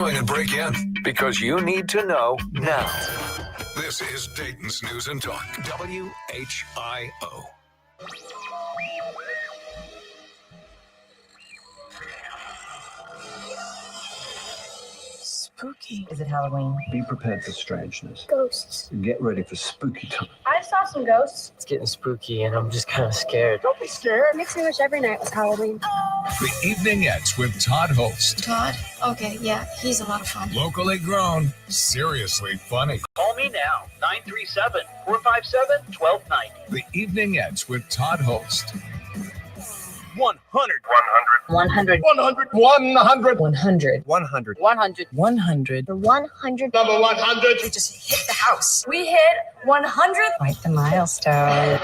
Going to break in because you need to know now. This is Dayton's News and Talk, WHIO. Spooky. Is it Halloween? Be prepared for strangeness. Ghosts. Get ready for spooky time. I saw some ghosts. It's getting spooky and I'm just kind of scared. Don't be scared. Makes me wish every night was Halloween. The Evening Edge with Todd Hollst. Todd? Okay, yeah, he's a lot of fun. Locally grown, seriously funny. Call me now, 937-457-1290. The Evening Edge with Todd Hollst. 100. 100. 100. 100. 100. 100. 100. 100. The 100. Number 100. We just hit the house. We hit 100. Quite the milestone.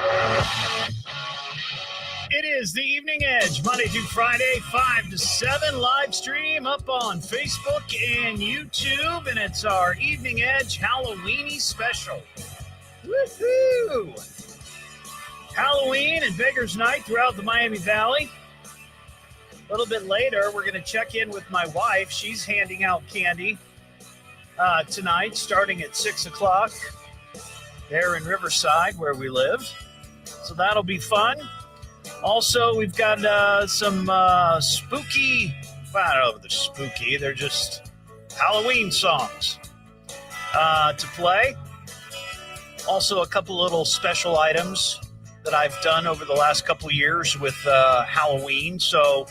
It is the Evening Edge, Monday through Friday, 5 to 7, live stream up on Facebook and YouTube, and it's our Evening Edge Halloweenie special. Woohoo! Halloween and Beggars Night throughout the Miami Valley. A little bit later, we're going to check in with my wife. She's handing out candy tonight, starting at 6 o'clock there in Riverside, where we live. So that'll be fun. Also, we've got some spooky, well, I don't know if they're spooky, they're just Halloween songs to play. Also, a couple little special items that I've done over the last couple of years with Halloween. So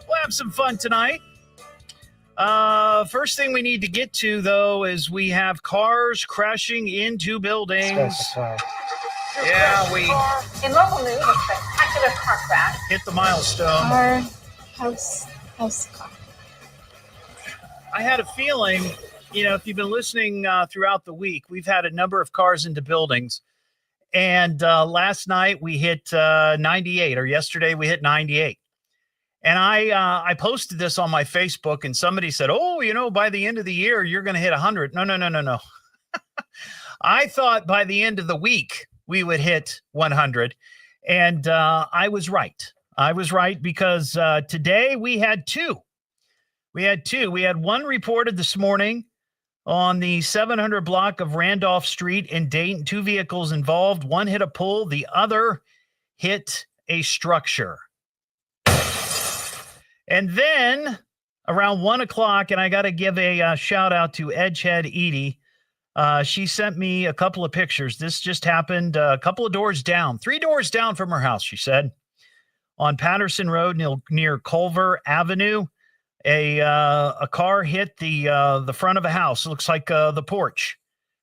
we'll have some fun tonight. First thing we need to get to, though, is we have cars crashing into buildings. Yeah, we In local news, a spectacular car crash. hit the milestone. Car, house, car. I had a feeling, if you've been listening throughout the week, we've had a number of cars into buildings. And last night we hit 98, or yesterday we hit 98. And I posted this on my Facebook, and somebody said, oh, by the end of the year, you're going to hit 100. No. I thought by the end of the week, we would hit 100. And I was right. I was right because today we had two. We had one reported this morning on the 700 block of Randolph Street in Dayton. Two vehicles involved. One hit a pole. The other hit a structure. And then around 1 o'clock, and I got to give a shout out to Edgehead Edie. She sent me a couple of pictures. This just happened a couple of doors down, 3 doors down from her house, she said, on Patterson Road near Culver Avenue. A car hit the front of a house. It looks like the porch.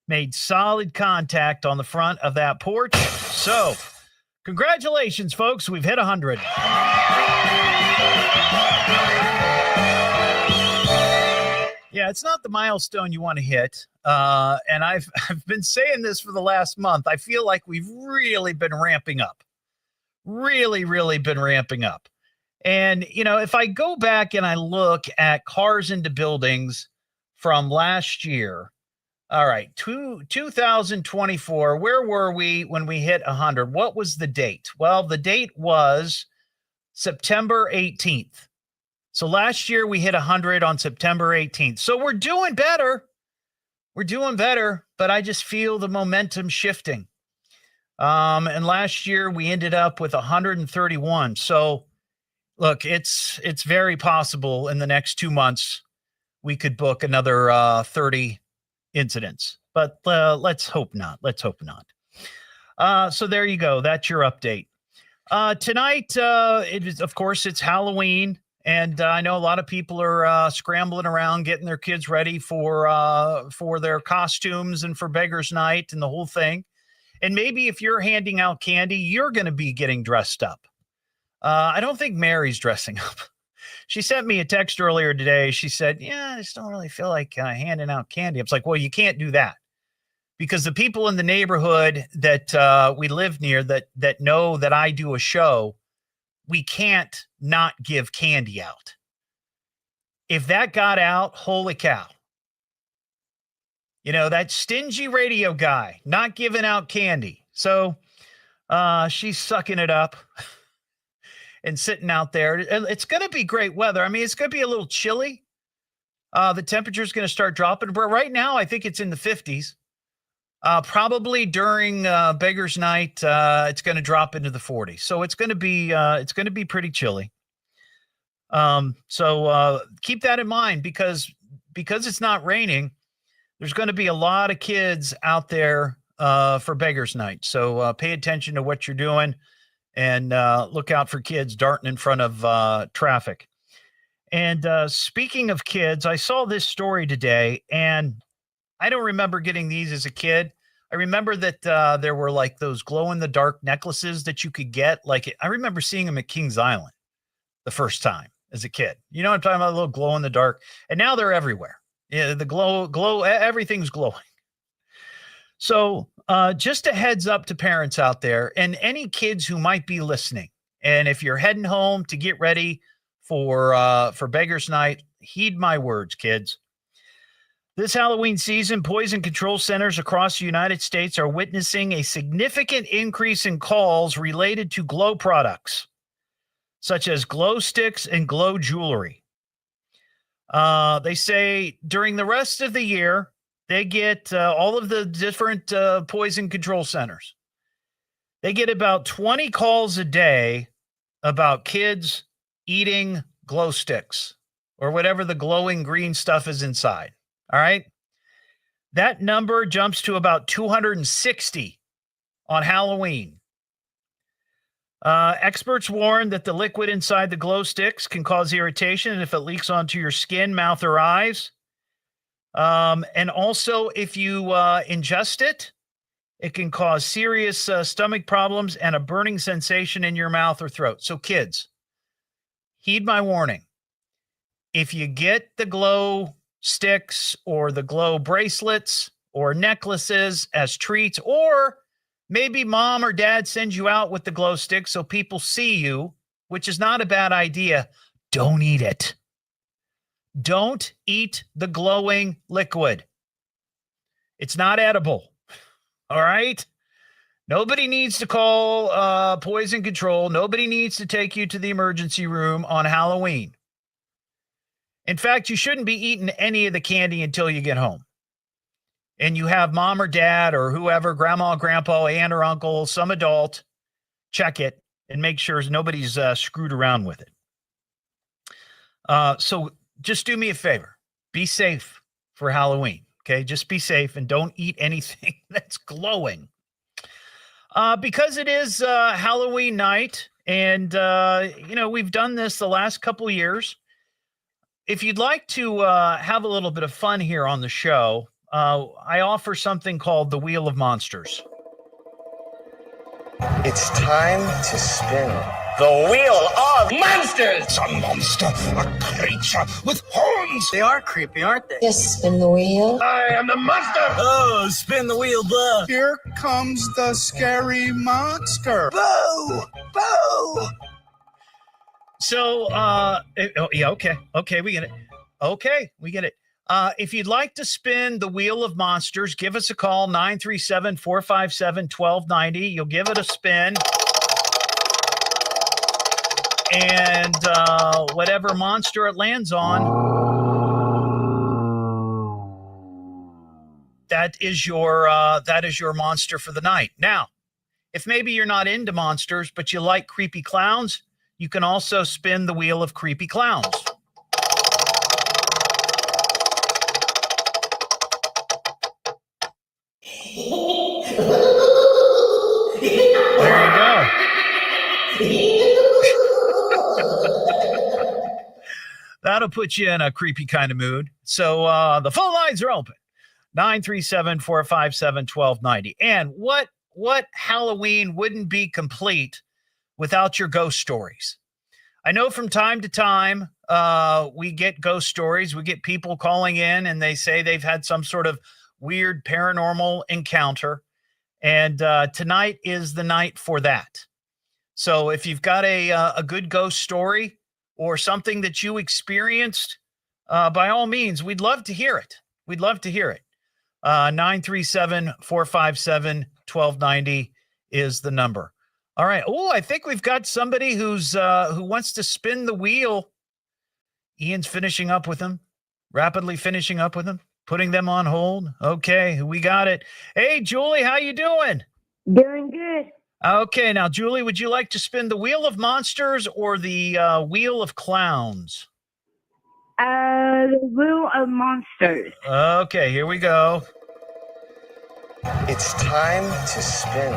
Made solid contact on the front of that porch. So, congratulations, folks. We've hit 100. Yeah, it's not the milestone you want to hit. And I've been saying this for the last month. I feel like we've really been ramping up. Really been ramping up. And, if I go back and I look at cars into buildings from last year, all right, 2024, where were we when we hit 100? What was the date? Well, the date was September 18th. So last year we hit 100 on September 18th. So we're doing better. But I just feel the momentum shifting. And last year we ended up with 131. So look, it's very possible in the next 2 months we could book another 30 incidents. But let's hope not. So there you go. That's your update. Tonight, it's Halloween. And I know a lot of people are scrambling around, getting their kids ready for their costumes and for Beggars Night and the whole thing. And maybe if you're handing out candy, you're going to be getting dressed up. I don't think Mary's dressing up. She sent me a text earlier today. She said, I just don't really feel like handing out candy. I was like, well, you can't do that. Because the people in the neighborhood that we live near that know that I do a show, we can't not give candy out. If that got out, holy cow. That stingy radio guy not giving out candy. So she's sucking it up and sitting out there. It's going to be great weather. I mean, it's going to be a little chilly. The temperature is going to start dropping. But right now, I think it's in the 50s. Probably during Beggars Night, it's going to drop into the 40s. So it's going to be pretty chilly. So keep that in mind because it's not raining. There's going to be a lot of kids out there for Beggars Night. So pay attention to what you're doing and look out for kids darting in front of traffic. And speaking of kids, I saw this story today, and I don't remember getting these as a kid. I remember that there were like those glow-in-the-dark necklaces that you could get. I remember seeing them at Kings Island the first time as a kid. You know what I'm talking about? A little glow-in-the-dark. And now they're everywhere. Yeah, the glow, everything's glowing. So just a heads up to parents out there and any kids who might be listening. And if you're heading home to get ready for Beggars Night, heed my words, kids. This Halloween season, poison control centers across the United States are witnessing a significant increase in calls related to glow products, such as glow sticks and glow jewelry. They say during the rest of the year, they get all of the different poison control centers. They get about 20 calls a day about kids eating glow sticks or whatever the glowing green stuff is inside. All right. That number jumps to about 260 on Halloween. Experts warn that the liquid inside the glow sticks can cause irritation if it leaks onto your skin, mouth, or eyes. And also, if you ingest it, it can cause serious stomach problems and a burning sensation in your mouth or throat. So kids, heed my warning. If you get the glow sticks or the glow bracelets or necklaces as treats, or maybe mom or dad sends you out with the glow sticks so people see you, which is not a bad idea, don't eat it. Don't eat the glowing liquid. It's not edible. All right? Nobody needs to call poison control. Nobody needs to take you to the emergency room on Halloween. In fact, you shouldn't be eating any of the candy until you get home. And you have mom or dad or whoever, grandma, grandpa, aunt or uncle, some adult, check it and make sure nobody's screwed around with it. So just do me a favor. Be safe for Halloween, okay? Just be safe and don't eat anything that's glowing. Because it is Halloween night and, we've done this the last couple of years. If you'd like to have a little bit of fun here on the show, I offer something called the Wheel of Monsters. It's time to spin the Wheel of Monsters! It's a monster, a creature with horns. They are creepy, aren't they? Just spin the wheel. I am the monster. Oh, spin the wheel, blah. Here comes the scary monster. Boo! Boo! So, okay, we get it. Okay, we get it. If you'd like to spin the Wheel of Monsters, give us a call, 937-457-1290. You'll give it a spin. And whatever monster it lands on, that is your monster for the night. Now, if maybe you're not into monsters, but you like creepy clowns, you can also spin the Wheel of Creepy Clowns. There you go. That'll put you in a creepy kind of mood. So the phone lines are open. 937-457-1290. And what Halloween wouldn't be complete without your ghost stories? I know from time to time we get ghost stories. We get people calling in and they say they've had some sort of weird paranormal encounter. And tonight is the night for that. So if you've got a good ghost story or something that you experienced, by all means, we'd love to hear it. We'd love to hear it. 937-457-1290 is the number. All right. Oh, I think we've got somebody who wants to spin the wheel. Ian's finishing up with him. Rapidly finishing up with them, putting them on hold. Okay, we got it. Hey, Julie, how you doing? Doing good. Okay, now, Julie, would you like to spin the Wheel of Monsters or the Wheel of Clowns? The Wheel of Monsters. Okay, here we go. It's time to spin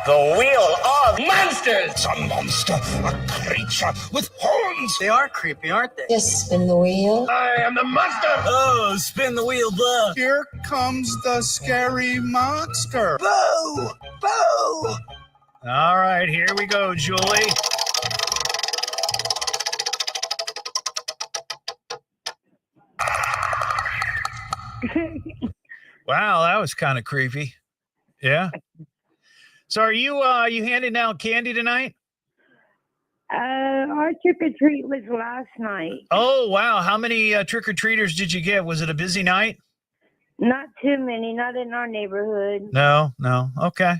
the wheel of monsters. It's a monster, a creature with horns. They are creepy, aren't they? Just spin the wheel. I am the monster. Oh, spin the wheel, blah. Here comes the scary monster. Boo! Boo! All right, here we go, Julie. Wow, that was kind of creepy. Yeah. So are you handing out candy tonight? Our trick or treat was last night. Oh, wow. How many trick-or-treaters did you get? Was it a busy night? Not too many, not in our neighborhood. No. Okay.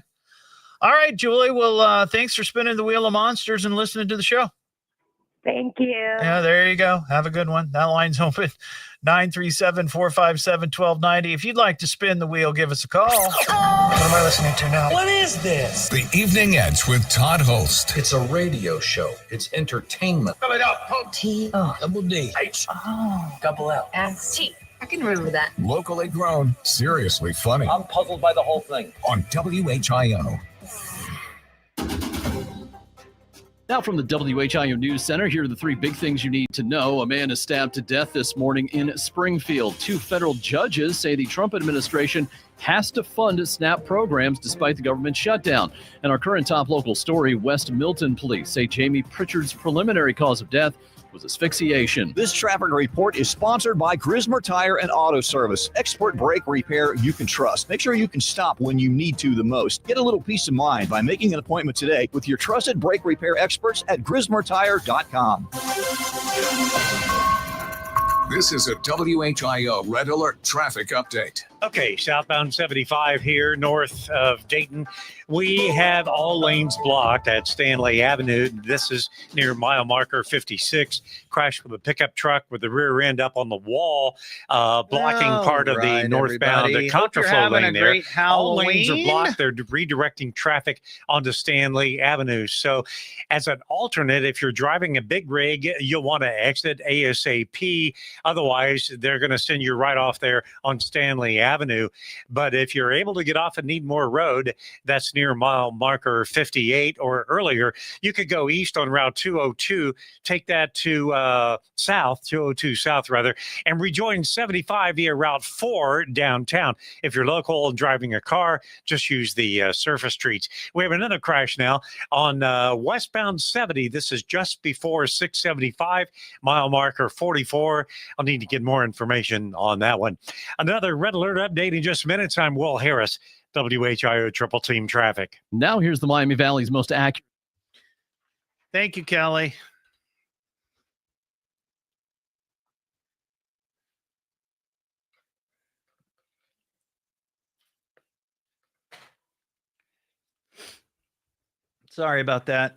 All right, Julie. Well, thanks for spinning the Wheel of Monsters and listening to the show. Thank you. Yeah, there you go. Have a good one. That line's open. 937-457-1290. If you'd like to spin the wheel, give us a call. What am I listening to now? What is this? The Evening Edge with Todd Hollst. It's a radio show. It's entertainment. Fill it up. T-O. Double D. H. Oh. Double L. S-T. I can remember that. Locally grown, seriously funny. I'm puzzled by the whole thing. On WHIO. Now from the WHIO News Center, here are the three big things you need to know. A man is stabbed to death this morning in Springfield. Two federal judges say the Trump administration has to fund SNAP programs despite the government shutdown. And our current top local story, West Milton police say Jamie Pritchard's preliminary cause of death was asphyxiation. This traffic report is sponsored by Grismer Tire and Auto Service. Expert brake repair you can trust. Make sure you can stop when you need to the most. Get a little peace of mind by making an appointment today with your trusted brake repair experts at GrismerTire.com. This is a WHIO Red Alert traffic update. Okay, southbound 75 here north of Dayton. We have all lanes blocked at Stanley Avenue. This is near mile marker 56. Crashed with a pickup truck with the rear end up on the wall, blocking part of the northbound contraflow lane there. All lanes are blocked. They're redirecting traffic onto Stanley Avenue. So as an alternate, if you're driving a big rig, you'll want to exit ASAP. Otherwise, they're going to send you right off there on Stanley Avenue. But if you're able to get off at Needmore Road, that's near mile marker 58 or earlier, you could go east on Route 202, take that to 202 South, and rejoin 75 via Route 4 downtown. If you're local and driving a car, just use the surface streets. We have another crash now on westbound 70. This is just before 675, mile marker 44. I'll need to get more information on that one. Another red alert update in just minutes. I'm Will Harris, WHIO Triple Team Traffic. Now here's the Miami Valley's most accurate. Thank you, Kelly. Sorry about that.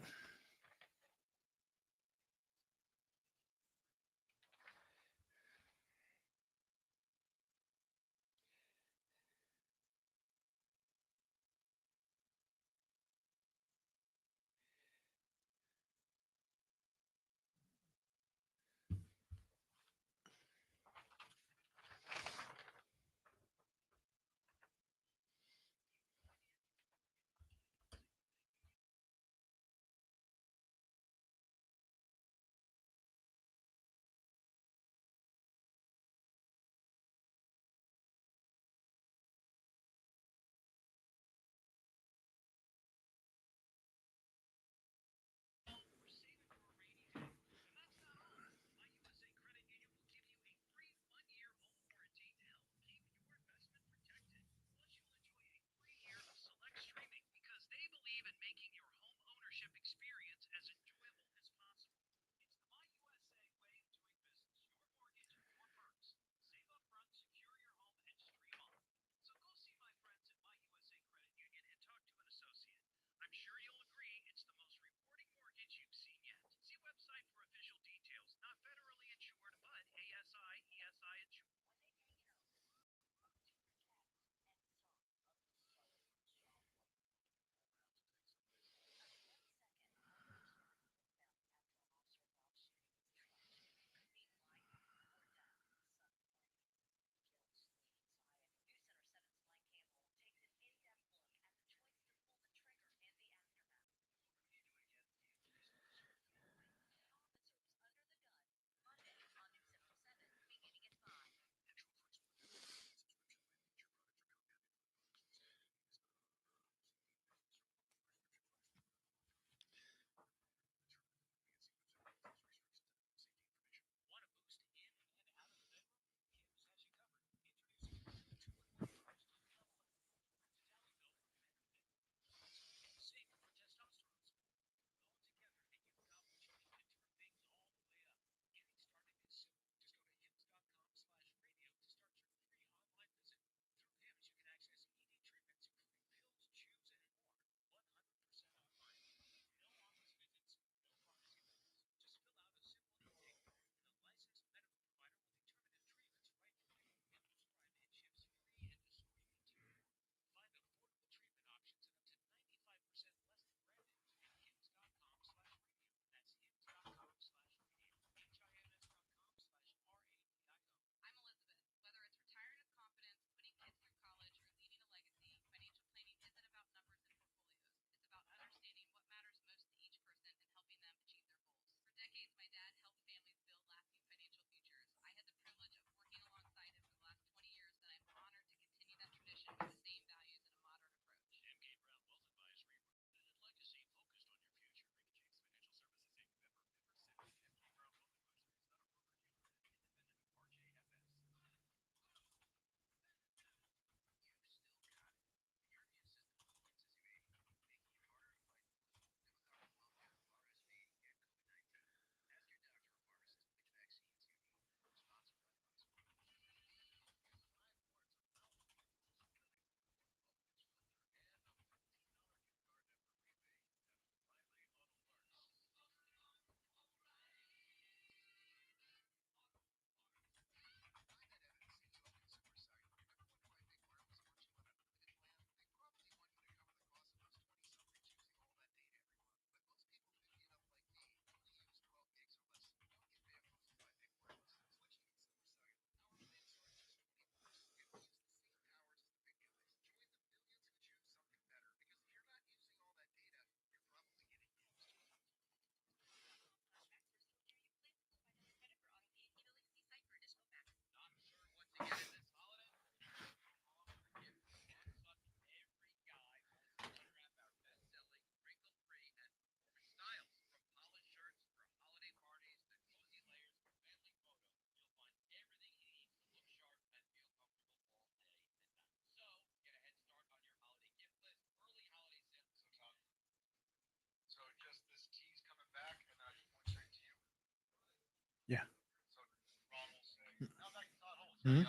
Hmm?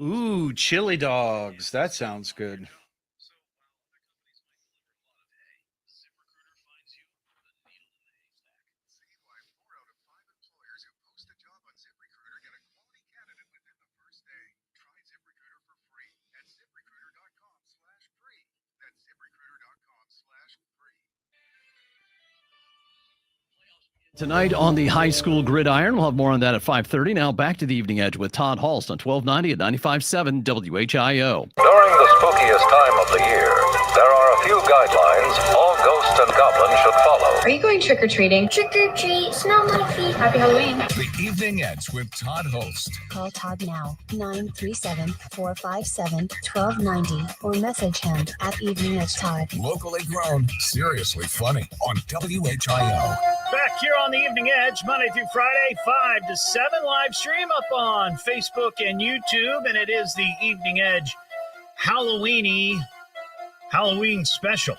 Ooh, chili dogs. That sounds good. Tonight on the high school gridiron, we'll have more on that at 5:30. Now back to the Evening Edge with Todd Hollst on 1290 at 95.7 WHIO. During the spookiest time of the year, there are a few guidelines all ghosts and goblins should follow. Are you going trick-or-treating? Trick-or-treat, smell my feet. Happy Halloween. The Evening Edge with Todd Hollst. Call Todd now, 937-457-1290, or message him at Evening Edge Todd. Locally grown, seriously funny on WHIO. Back here on the Evening Edge, Monday through Friday, 5 to 7, live stream up on Facebook and YouTube, and it is the Evening Edge Halloweenie Halloween special.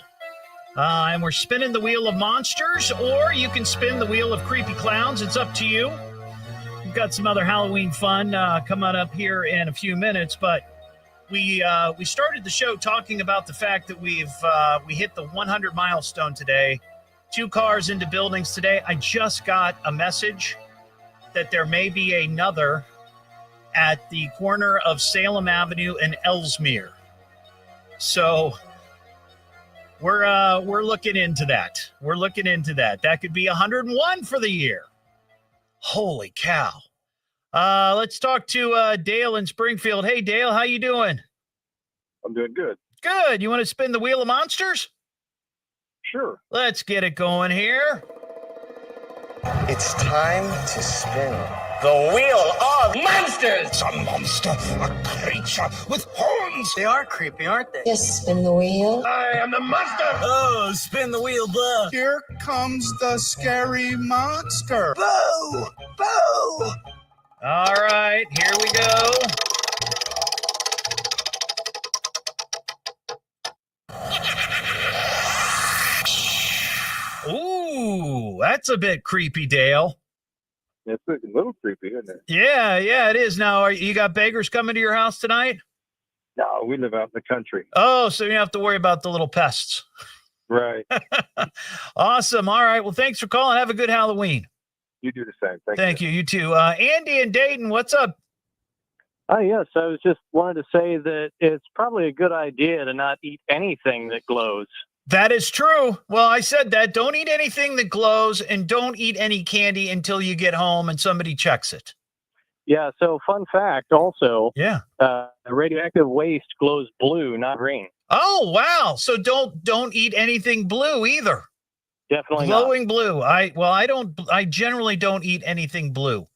And we're spinning the wheel of monsters, or you can spin the wheel of creepy clowns. It's up to you. We've got some other Halloween fun coming up here in a few minutes, but we started the show talking about the fact that we hit the 100 milestone today. 2 cars into buildings today. I just got a message that there may be another at the corner of Salem Avenue and Ellesmere. So we're looking into that. We're looking into that. That could be 101 for the year. Holy cow. Let's talk to Dale in Springfield. Hey, Dale, how you doing? I'm doing good. Good. You want to spin the wheel of monsters? Sure. Let's get it going here. It's time to spin the wheel of monsters. It's a monster, a creature with horns. They are creepy, aren't they? Just spin the wheel. I am the monster. Oh, spin the wheel, blah. Here comes the scary monster. Boo! Boo! All right, here we go. Ooh, that's a bit creepy, Dale. It's a little creepy, isn't it? Yeah, it is. Now, you got beggars coming to your house tonight? No, we live out in the country. Oh, so you don't have to worry about the little pests. Right. Awesome. All right. Well, thanks for calling. Have a good Halloween. You do the same. Thank you. You too. Andy in Dayton, what's up? Yes, I was just wanted to say that it's probably a good idea to not eat anything that glows. That is true. Well, I said that. Don't eat anything that glows, and don't eat any candy until you get home and somebody checks it. Yeah, so fun fact also. Yeah. Radioactive waste glows blue, not green. Oh, wow. So don't eat anything blue either. Definitely glowing blue. I generally don't eat anything blue.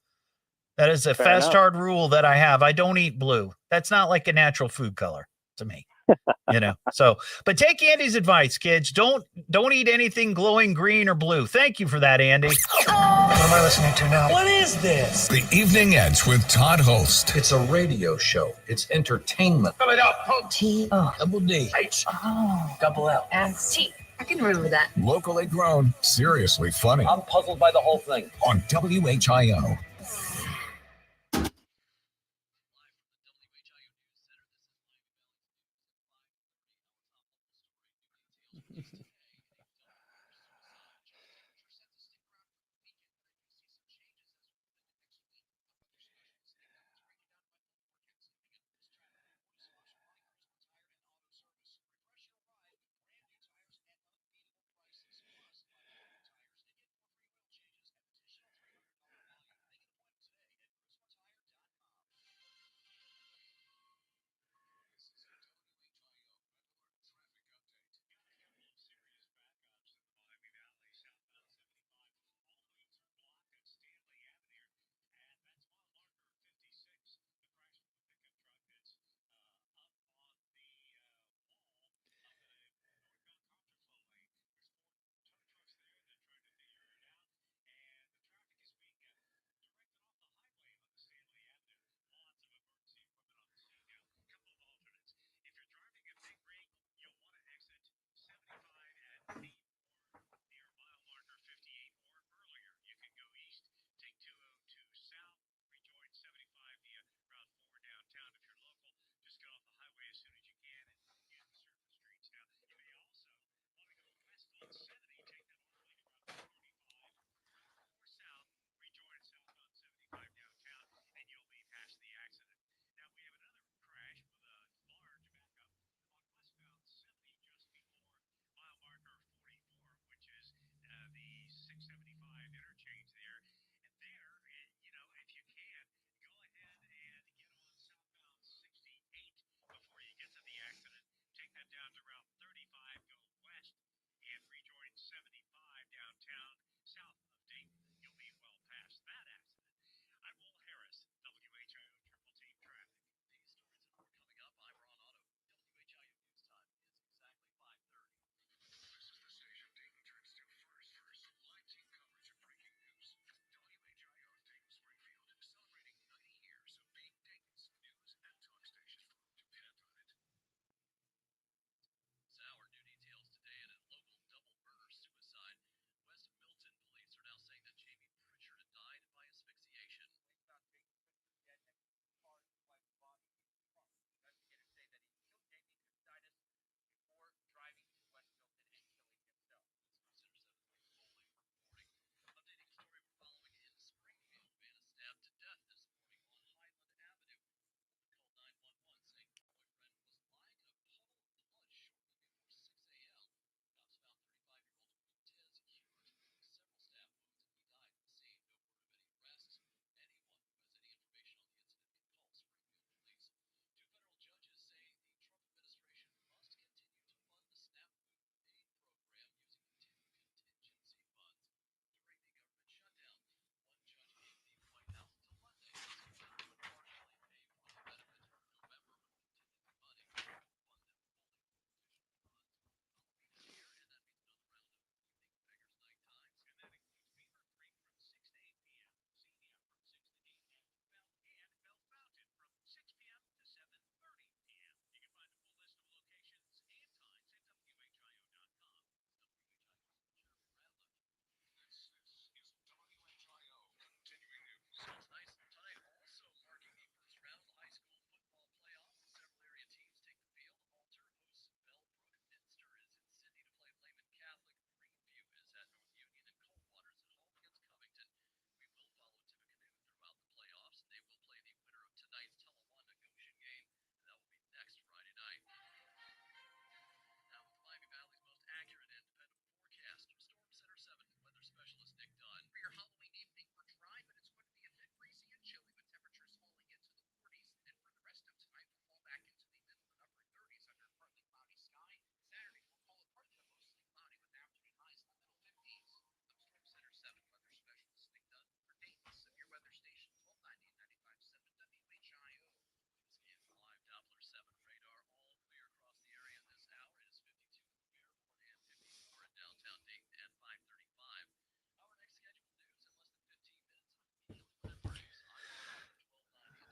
That is a fast, hard rule that I have. I don't eat blue. That's not like a natural food color to me. So, but take Andy's advice, kids. Don't eat anything glowing green or blue. Thank you for that, Andy. What am I listening to now? What is this? The Evening Edge with Todd Hollst. It's a radio show. It's entertainment. Fill it up. T-O. Double D. H. Oh. Double L. And T. I can remember that. Locally grown, seriously funny I'm puzzled by the whole thing. on WHIO.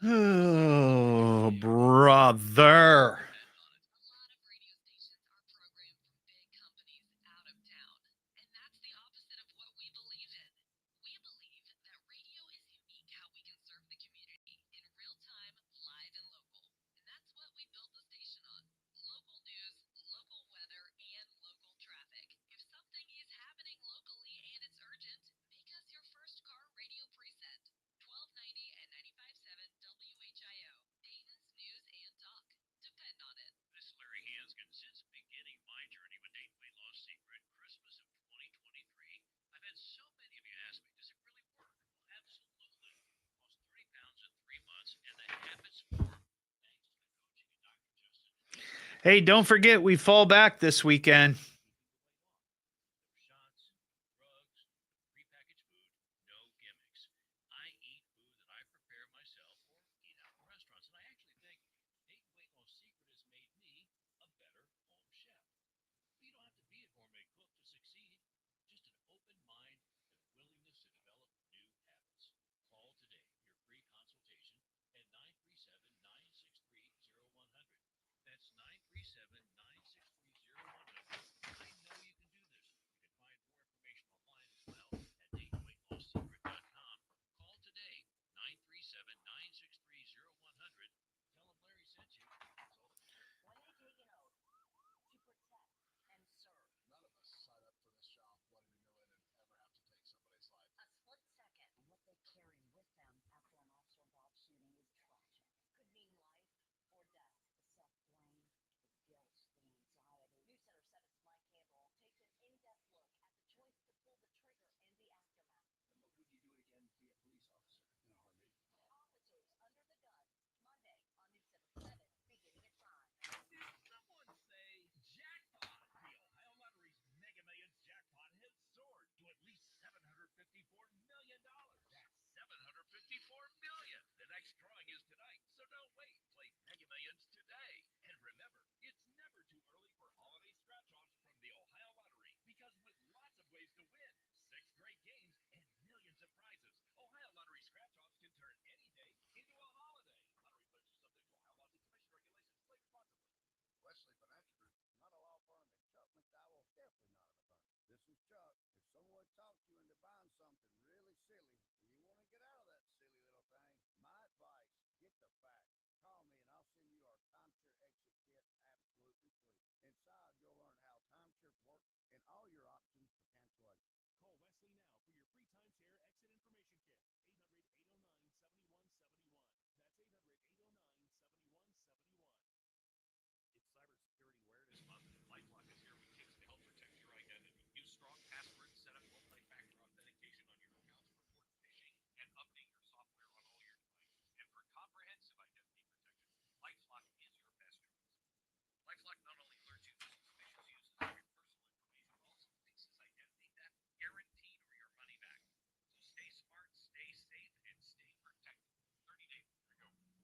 Oh, brother. Hey, don't forget, we fall back this weekend.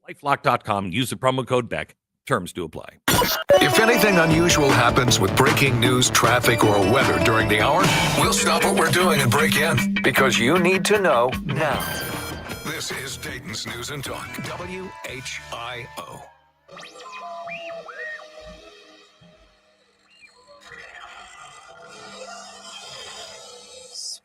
LifeLock.com. Use the promo code BECK. Terms do apply. If anything unusual happens with breaking news, traffic, or weather during the hour, we'll stop what we're doing and break in because you need to know now. This is Dayton's News and Talk, WHIO.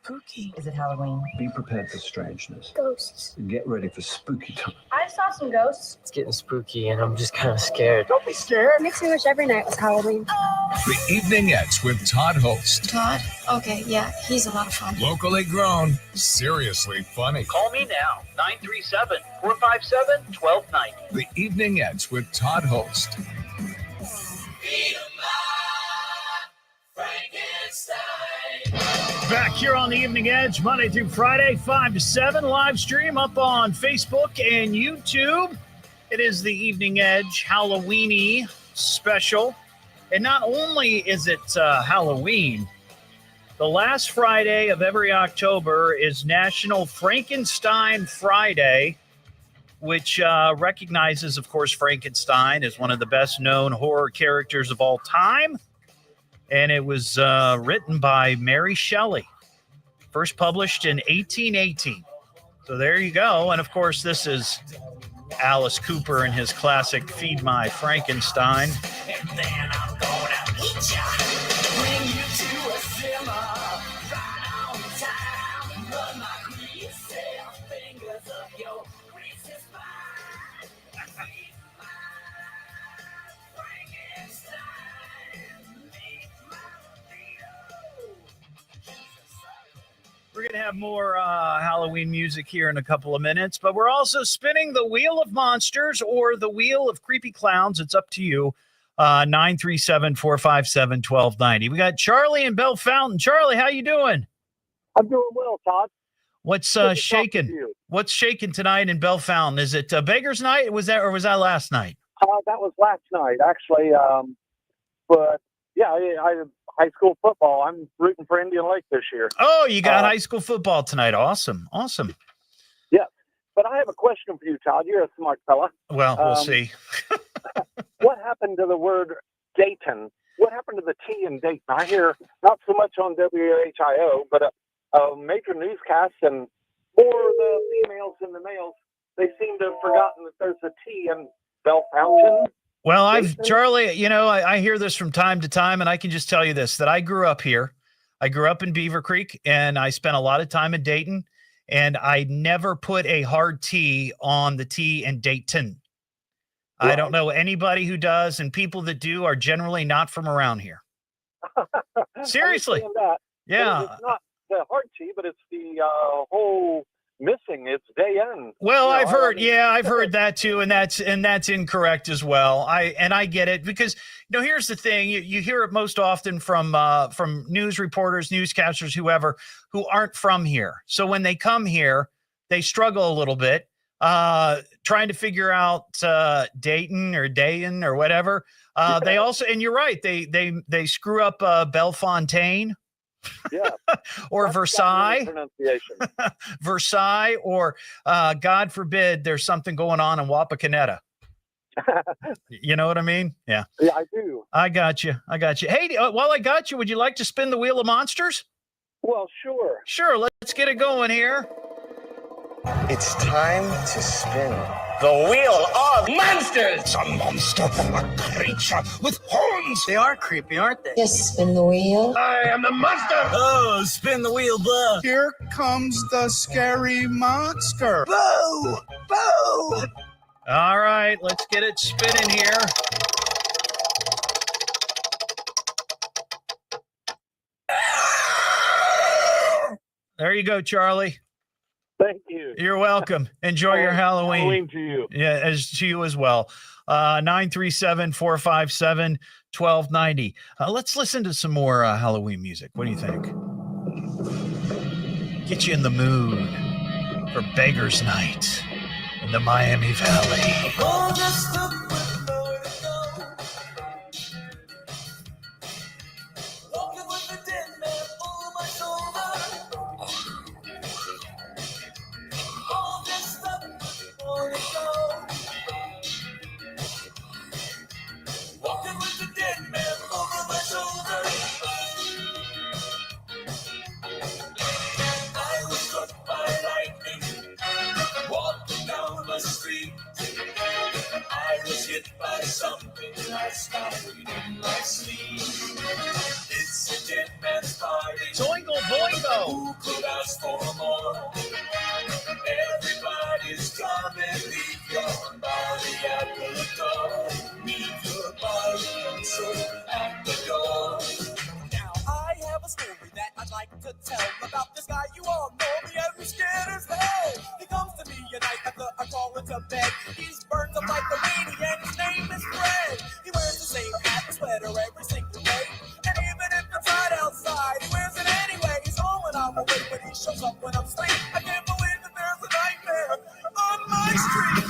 Spooky. Is it Halloween? Be prepared for strangeness. Ghosts. Get ready for spooky time. I saw some ghosts. It's getting spooky, and I'm just kind of scared. Don't be scared. Makes me wish every night was Halloween. The Evening Eds with Todd Hollst. Todd? Okay, yeah, he's a lot of fun. Locally grown, seriously funny. Call me now, 937-457-1290. The Evening Eds with Todd Hollst. Back here on the Evening Edge, Monday through Friday, 5 to 7, live stream up on Facebook and YouTube. It is the Evening Edge Halloweenie special. And not only is it Halloween, the last Friday of every October is National Frankenstein Friday, which recognizes, of course, Frankenstein as one of the best-known horror characters of all time. And it was written by Mary Shelley, first published in 1818. So there you go. And, of course, this is Alice Cooper and his classic Feed My Frankenstein. And then I'm gonna eat ya, bring you to a simmer, right on time, run my greasy fingers up your greasy spine. Feed my Frankenstein, meet my burrito. We're going to have more Halloween music here in a couple of minutes, but we're also spinning the Wheel of Monsters or the Wheel of Creepy Clowns. It's up to you. 937-457-1290. We got Charlie in Bell Fountain. Charlie, how you doing? I'm doing well, Todd. What's shaking? What's shaking tonight in Bell Fountain? Is it Beggar's Night? Was that last night? That was last night, actually. But yeah, I high school football. I'm rooting for Indian Lake this year. Oh, you got high school football tonight. Awesome. Yeah. But I have a question for you, Todd. You're a smart fella. Well, we'll see. What happened to the word Dayton? What happened to the T in Dayton? I hear not so much on WHIO, but major newscasts and more the females than the males, they seem to have forgotten that there's a T in Bell Fountain. Well, Charlie, I hear this from time to time, and I can just tell you this, that I grew up here. I grew up in Beaver Creek, and I spent a lot of time in Dayton, and I never put a hard T on the T in Dayton. Right. I don't know anybody who does, and people that do are generally not from around here. Seriously. Yeah. It's not the hard T, but it's the whole missing. It's day end. Well, I've heard that too, and that's incorrect as well. I get it because here's the thing: you hear it most often from news reporters, newscasters, whoever who aren't from here. So when they come here, they struggle a little bit trying to figure out Dayton or Dayan or whatever. They also, and you're right, they screw up Bellefontaine. Yeah. Or Versailles. Versailles, or God forbid there's something going on in Wapakoneta. You know what I mean? Yeah. Yeah, I do. I got you. Hey, while I got you, would you like to spin the Wheel of Monsters? Well, sure. Sure, let's get it going here. It's time to spin the Wheel of Monsters. It's a monster, a creature with horns. They are creepy, aren't they? Just spin the wheel. I am the monster. Oh, spin the wheel, blah. Here comes the scary monster. Boo! Boo! All right, let's get it spinning here. There you go, Charlie. Thank you. You're welcome. Enjoy your Halloween. Halloween to you. Yeah, as to you as well. 937-457-1290. Let's listen to some more Halloween music. What do you think? Get you in the mood for Beggar's Night in the Miami Valley. I was hit by something last night in my sleep. It's a dead man's party. Zoingo boingo. Who could ask for more? Everybody's coming, leave your body at the door. Leave your body and soul at the door. Now I have a story that I'd like to tell about this guy you all know me and who's scared as hell. He comes to me at night after I call into bed. He's burned up like the weenie and his name is Fred. He wears the same hat and sweater every single day. And even if it's hot outside, he wears it anyway. He's home when I'm awake, but he shows up when I'm asleep. I can't believe that there's a nightmare on my street.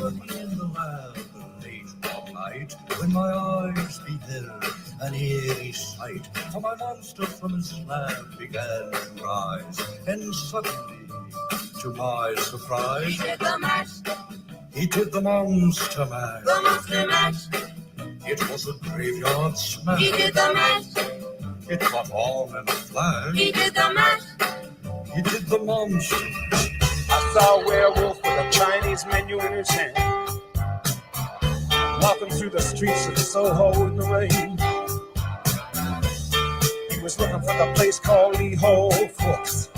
In the lab late one night, when my eyes beheld an eerie sight, for my monster from his slab began to rise, and suddenly, to my surprise, He did the mash. he did the monster mash. The monster mash. It was a graveyard smash. He did the mash. It caught on in a flash. He did the mash. He did the monster. I saw a werewolf with a Chinese Chinese menu in his hand. Walking through the streets of Soho in the rain. He was looking for the place called Lee Ho Fooks.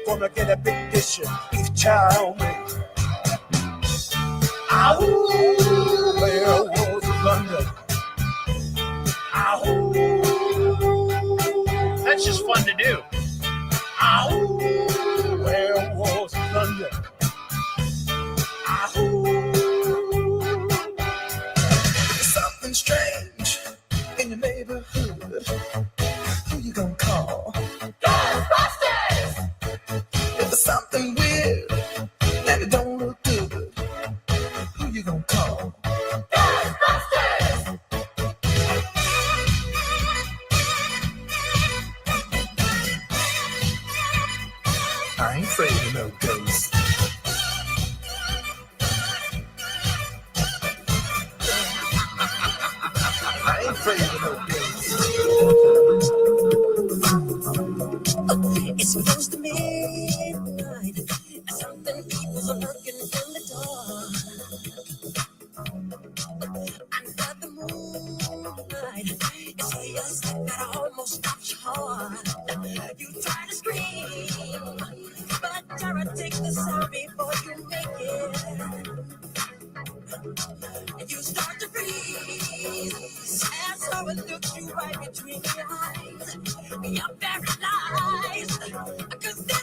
Gonna get a big dish of beef chow mein. Ahoo, where was London? Ahoo. That's just fun to do. Ahoo, where was London? Ahoo. There's something strange in your neighborhood. Who you gonna call? Ghostbusters! If there's something weird and it don't look good, who you gonna call? Ghostbusters! I ain't afraid of no ghosts. I ain't afraid of no ghosts. It's close to midnight. Something people's are lurking in the dark. Under the moonlight, it's chaos that almost stops your heart. You try to scream, but terror takes the sound before you make it. And you start to freeze as someone looks you right between your eyes. You're paralyzed, 'cause this is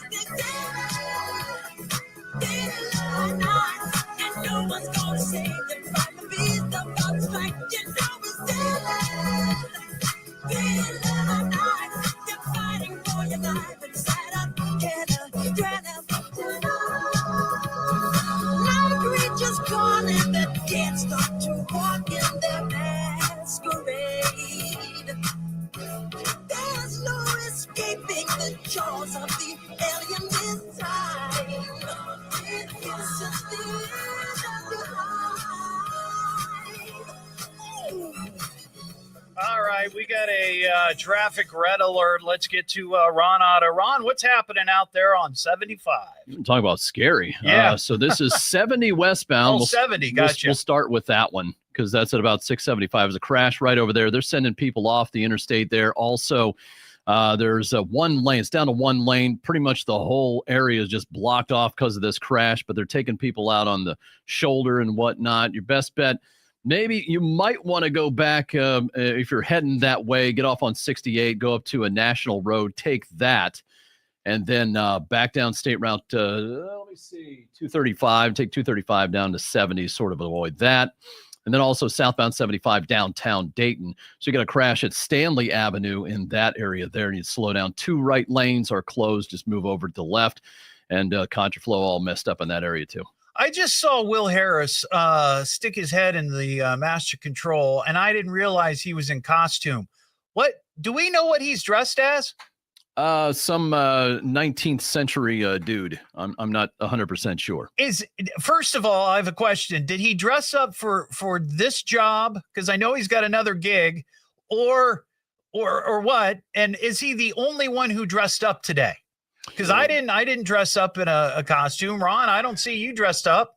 dead night, and no one's gonna save you from the beast of God's strike. You know it's dead night. You're fighting for your life inside a now creatures calling that can't stop to walk in their masquerade. There's no escaping the jaws of the alien inside. It kisses the All right, we got a traffic red alert. Let's get to Ron Otta. Ron, what's happening out there on 75? Talk about scary. Yeah. So this is 70 westbound. Oh, 70, gotcha. We'll start with that one because that's at about 675. There's a crash right over there. They're sending people off the interstate there. Also, there's one lane. It's down to one lane. Pretty much the whole area is just blocked off because of this crash, but they're taking people out on the shoulder and whatnot. Your best bet, maybe you might want to go back if you're heading that way, get off on 68, go up to a national road, take that, and then back down State Route, 235, take 235 down to 70, sort of avoid that. And then also southbound 75 downtown Dayton. So you got a crash at Stanley Avenue in that area there. And you slow down. 2 right lanes are closed. Just move over to the left. And contraflow all messed up in that area too. I just saw Will Harris stick his head in the master control, and I didn't realize he was in costume. What do we know what he's dressed as? Some 19th century dude. I'm not 100% sure. First of all, I have a question. Did he dress up for this job? Because I know he's got another gig, or what? And is he the only one who dressed up today? Because I didn't dress up in a costume. Ron, I don't see you dressed up.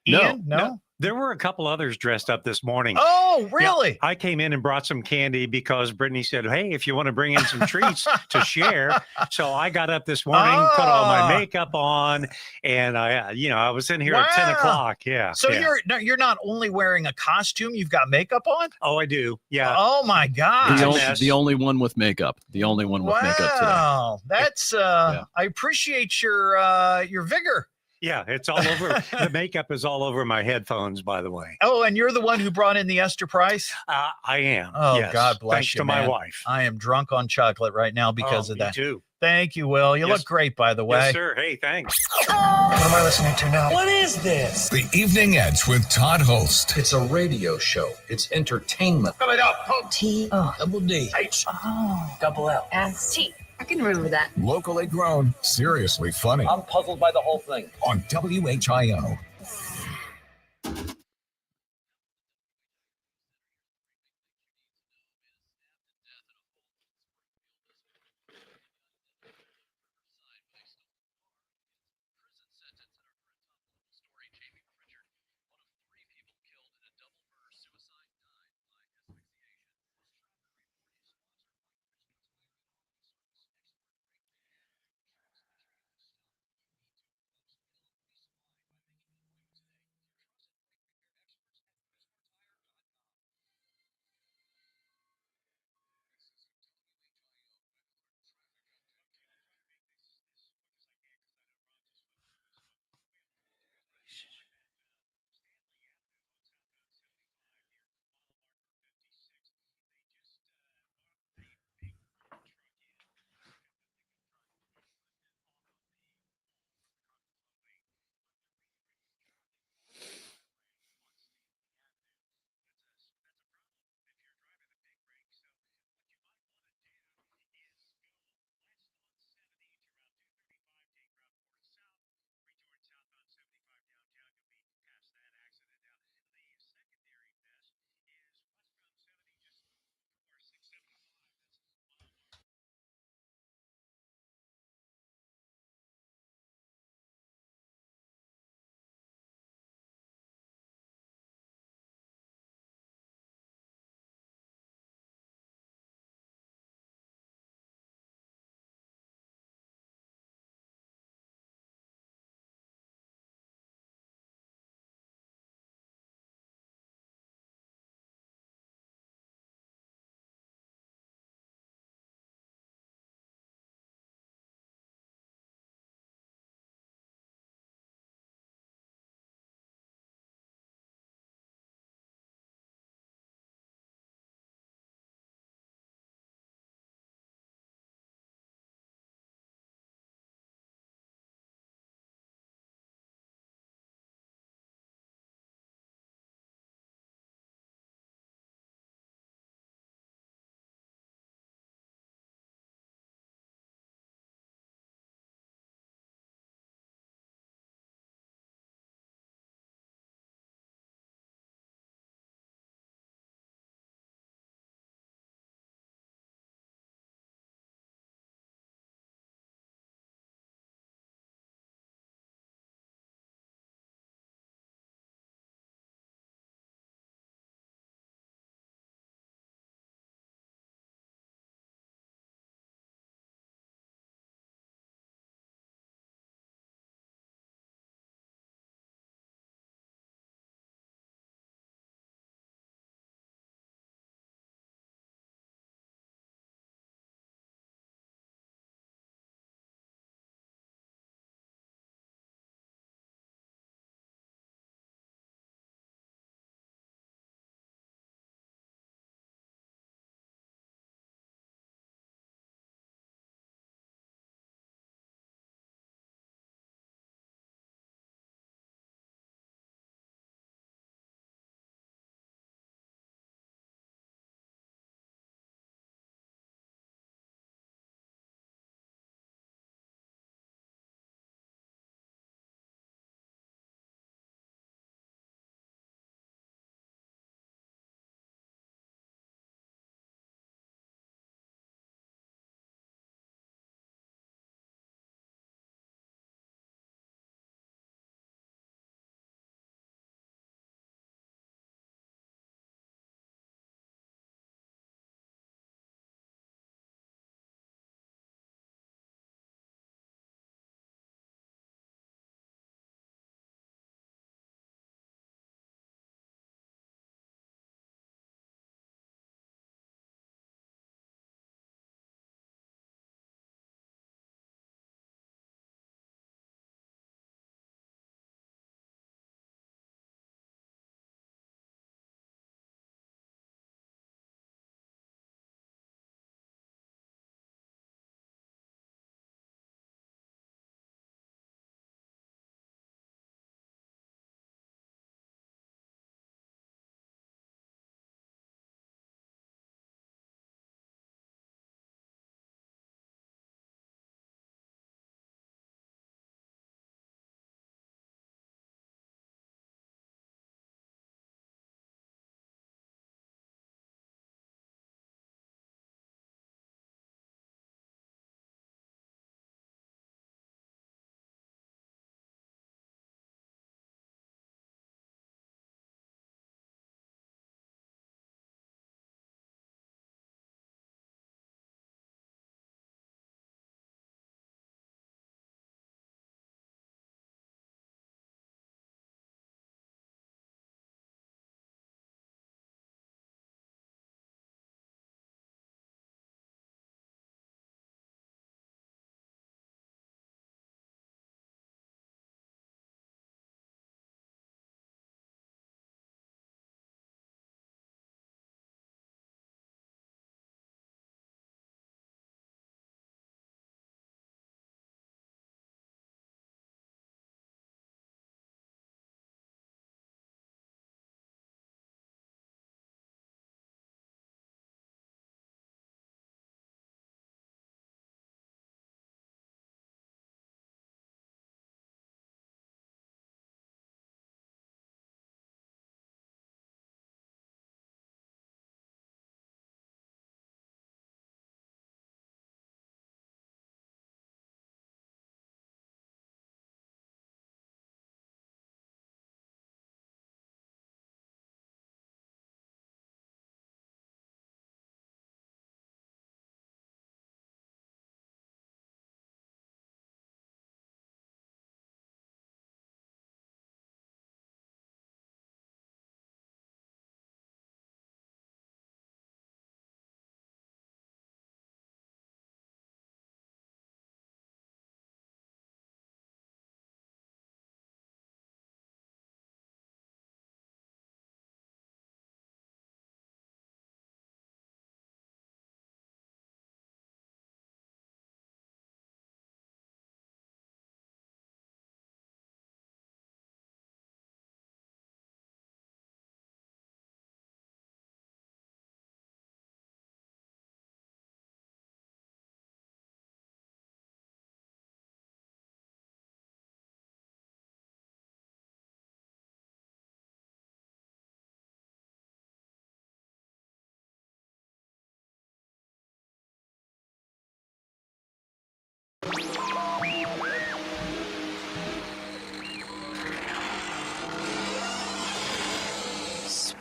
Ian, no? There were a couple others dressed up this morning. Oh, really? Yeah, I came in and brought some candy because Brittany said, hey, if you want to bring in some treats to share. So I got up this morning, put all my makeup on, and I was in here at 10 o'clock. Yeah. So you're not only wearing a costume, you've got makeup on? Oh, I do. Yeah. Oh my God. The only one with makeup. The only one with makeup today. Wow. That's I appreciate your vigor. Yeah, it's all over. The makeup is all over my headphones, by the way. Oh, and you're the one who brought in the Esther Price? I am. Oh, yes. God bless Thanks you, to man. my wife. I am drunk on chocolate right now because of that. Me too. Thank you, Will. You look great, by the way. Yes, sir. Hey, thanks. What am I listening to now? What is this? The Evening Edge with Todd Hollst. It's a radio show. It's entertainment. Spell it out. Double D. H. Double L. S-T. I can remember that. Locally grown, seriously funny. I'm puzzled by the whole thing. On WHIO.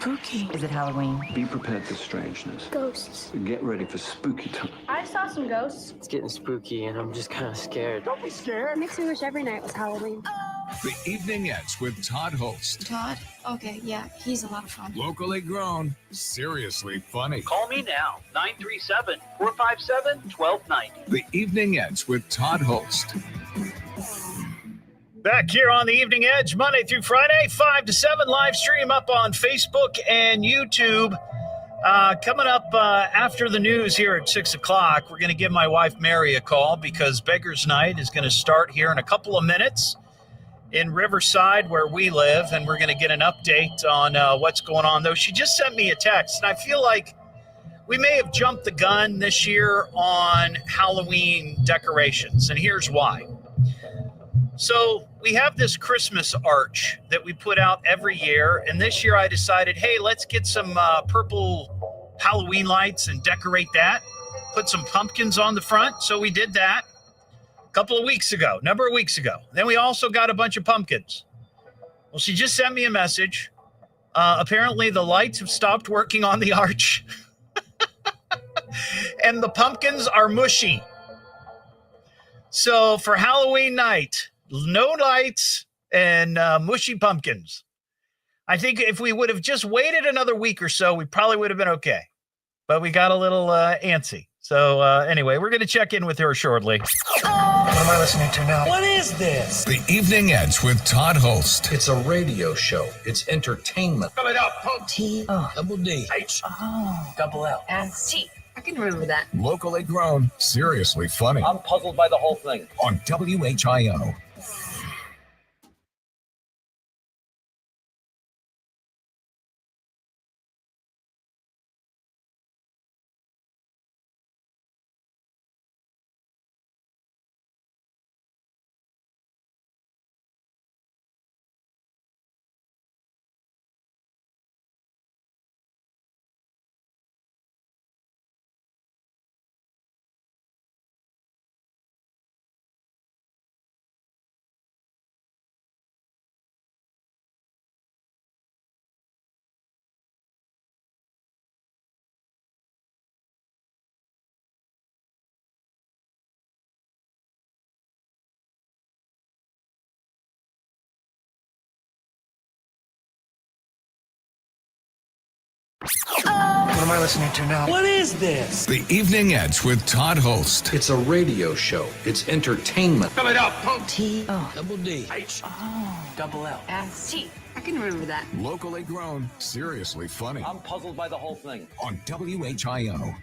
spooky. Is it Halloween? Be prepared for strangeness. Ghosts. Get ready for spooky time. I saw some ghosts. It's getting spooky and I'm just kind of scared. Don't be scared. Makes me wish every night was Halloween. The evening ends with Todd Hollst. Todd? Okay, yeah, he's a lot of fun. Locally grown, seriously funny. Call me now, 937-457-1290. The evening ends with Todd Hollst. Back here on the Evening Edge, Monday through Friday, 5 to 7, live stream up on Facebook and YouTube. Coming up after the news here at 6 o'clock, we're going to give my wife Mary a call because Beggars Night is going to start here in a couple of minutes in Riverside where we live, and we're going to get an update on what's going on, though. She just sent me a text, and I feel like we may have jumped the gun this year on Halloween decorations, and here's why. So we have this Christmas arch that we put out every year. And this year I decided, hey, let's get some purple Halloween lights and decorate that. Put some pumpkins on the front. So we did that a number of weeks ago. Then we also got a bunch of pumpkins. Well, she just sent me a message. Apparently the lights have stopped working on the arch. And the pumpkins are mushy. So for Halloween night, no lights and mushy pumpkins. I think if we would have just waited another week or so, we probably would have been okay. But we got a little antsy. So anyway, we're going to check in with her shortly. What am I listening to now? What is this? The evening ends with Todd Hollst. It's a radio show. It's entertainment. Spell it out. T. Double D. H. Double L. S. T. I can remember that. Locally grown, seriously funny. I'm puzzled by the whole thing. On WHIO. What am I listening to now? What is this? The evening ends with Todd Hollst. It's a radio show. It's entertainment. Spell it out. T. Double D. H. Double L. S. T. I can remember that. Locally grown, seriously funny. I'm puzzled by the whole thing. On WHIO.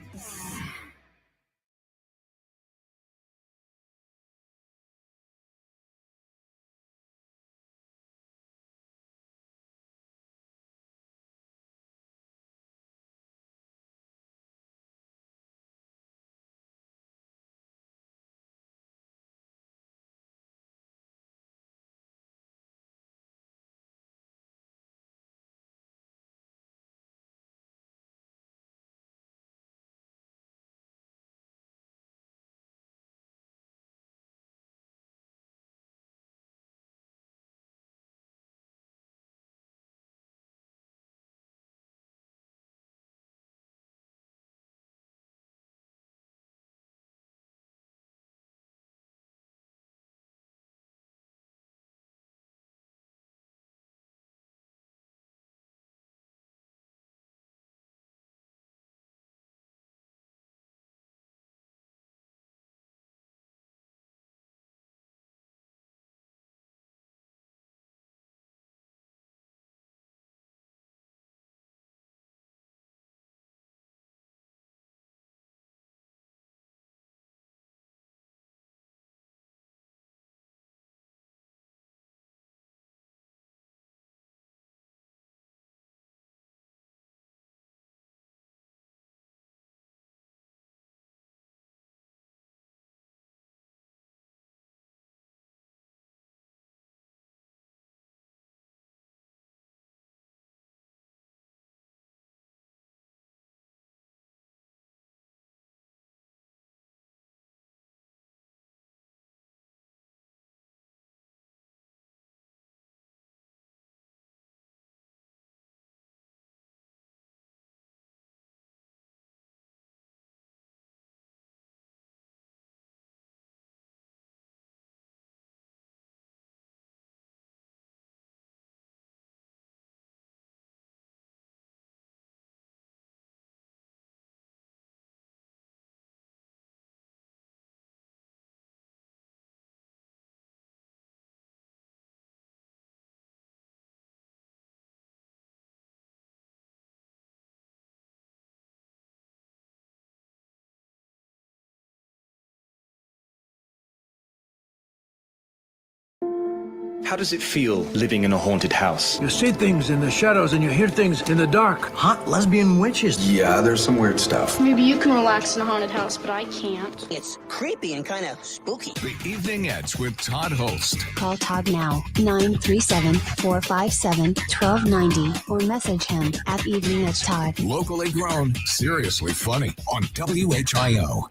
How does it feel living in a haunted house? You see things in the shadows and you hear things in the dark. Hot lesbian witches. Yeah, there's some weird stuff. Maybe you can relax in a haunted house, but I can't. It's creepy and kind of spooky. The Evening Edge with Todd Hollst. Call Todd now, 937-457-1290, or message him at Evening Edge Todd. Locally grown, seriously funny on WHIO.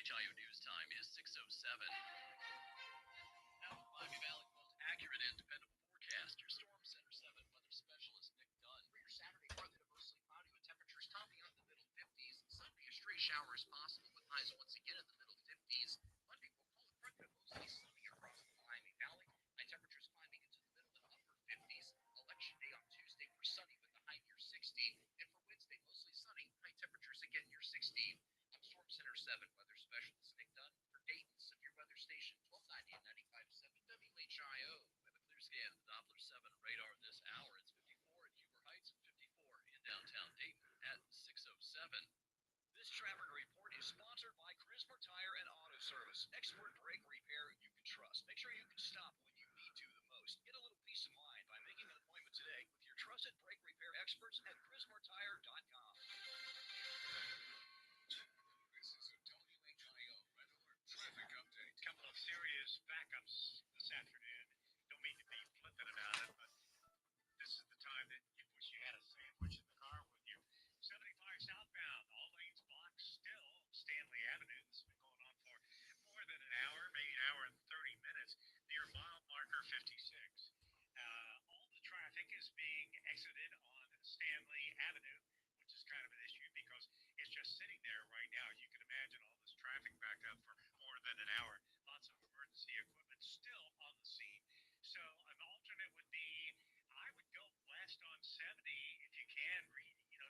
WHIO news time is 6:07. Now, the Miami Valley's most accurate and dependable forecast. Your Storm Center 7 weather specialist, Nick Dunn. For your Saturday, partly to mostly cloudy with temperatures topping out in the middle 50s. Sunday, a stray shower is possible with highs once again in the middle 50s. Monday, we'll call it partly to mostly sunny across the Miami Valley. High temperatures climbing into the middle and upper 50s. Election day on Tuesday, we're sunny with the high near 60. And for Wednesday, mostly sunny. High temperatures again near 60. I'm Storm Center 7 weather specialist Nick Dunn for Dayton Severe Weather Station 1290 and 95.7 WHIO. We have a clear scan of the Doppler 7 radar this hour. It's 54 at Huber Heights and 54 in downtown Dayton at 6:07. This traffic report is sponsored by Christopher Tire and Auto Service. Expert brake repair you can trust. Make sure you can stop when you need to the most. Get a little peace of mind by making an appointment today with your trusted brake repair experts at ChrisMarTire.com. This is a WHIO Red Alert traffic update. A couple of serious backups this afternoon. Don't mean to be flippant about it, but this is the time that you wish you had a sandwich in the car with you. 75 southbound, all lanes blocked still. Stanley Avenue. This has been going on for more than an hour, maybe an hour and 30 minutes near mile marker 56. All the traffic is being exited on Stanley Avenue, which is kind of an issue because it's just sitting there right now. You can imagine all this traffic backup for more than an hour. Lots of emergency equipment still on the scene. So an alternate would be, I would go west on 70 if you can,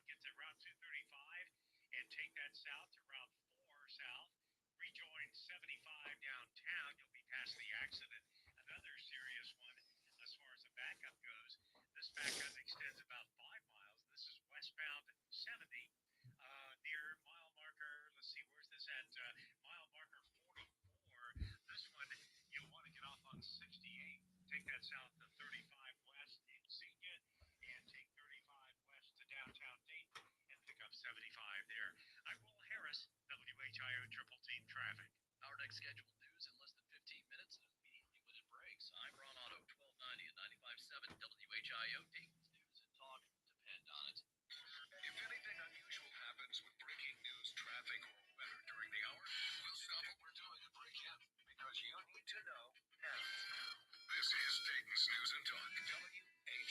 get to Route 235 and take that south to Route 4 south. Rejoin 75 downtown. You'll be past the accident. Another serious one as far as the backup goes. This backup extends about 5 miles. This is westbound 70 near mile marker. Let's see, where's this at? Mile marker 44. This one, you'll want to get off on 68. Take that south to 35 west in Xenia and take 35 west to downtown Dayton and pick up 75 there. I'm Will Harris, WHIO Triple Team Traffic. Our next scheduled news in less than 15 minutes and immediately when it breaks. I'm Ron Otto, 1290 and 95.7 WHIO, Dayton's News and Talk. Depend on it. If anything unusual happens with breaking news, traffic, or weather during the hour, we'll stop what we're doing and break in because you need to know now. This is Dayton's News and Talk, WHIO.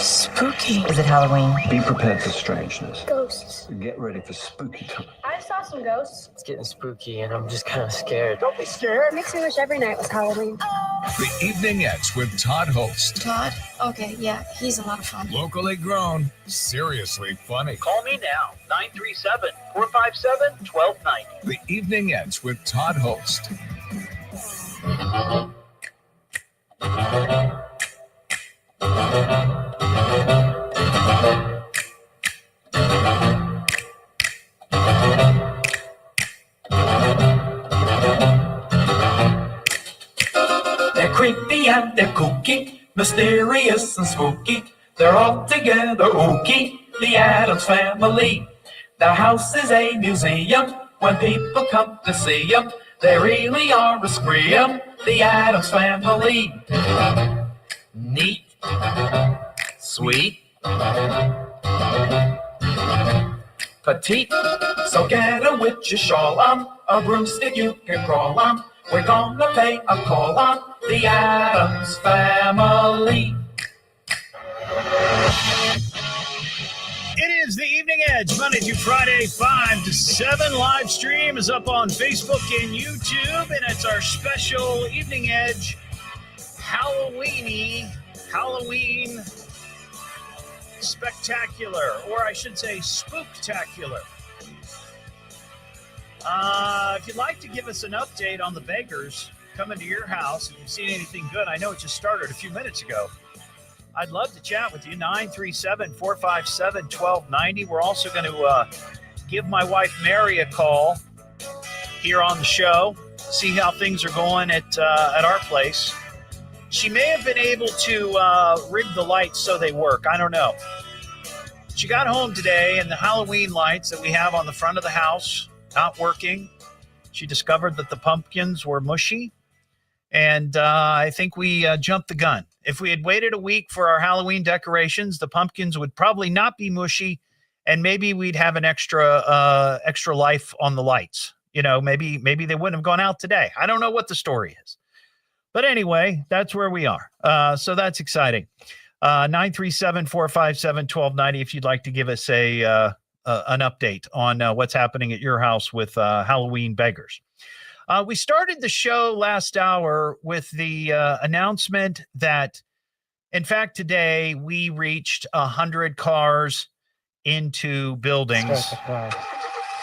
Spooky. Is it Halloween? Be prepared for strangeness. Ghosts. Get ready for spooky time. I saw some ghosts. It's getting spooky and I'm just kind of scared. Don't be scared. It makes me wish every night was Halloween. The Evening Eds with Todd Hollst. Todd? Okay, yeah, he's a lot of fun. Locally grown, seriously funny. Call me now, 937-457-1290. The Evening Eds with Todd Hollst. They're creepy and they're kooky, mysterious and spooky. They're all together ooky, the Addams Family. Their house is a museum. When people come to see them, they really are a scream. The Addams Family. Neat, sweet, petite. So get a witch's shawl on, a broomstick you can crawl on. We're gonna pay a call on the Addams Family. It is the Evening Edge, Monday through Friday, 5 to 7. Live stream is up on Facebook and YouTube, and it's our special Evening Edge Halloween spectacular, or I should say spooktacular. If you'd like to give us an update on the beggars coming to your house, if you've seen anything good, I know it just started a few minutes ago. I'd love to chat with you, 937-457-1290. We're also going to give my wife Mary a call here on the show, see how things are going at our place. She may have been able to rig the lights so they work. I don't know. She got home today, and the Halloween lights that we have on the front of the house not working. She discovered that the pumpkins were mushy, and I think we jumped the gun. If we had waited a week for our Halloween decorations, the pumpkins would probably not be mushy, and maybe we'd have an extra life on the lights. You know, maybe they wouldn't have gone out today. I don't know what the story is. But anyway, that's where we are. So that's exciting. 937-457-1290 if you'd like to give us an update on what's happening at your house with Halloween beggars. We started the show last hour with the announcement that, in fact, today we reached 100 cars into buildings.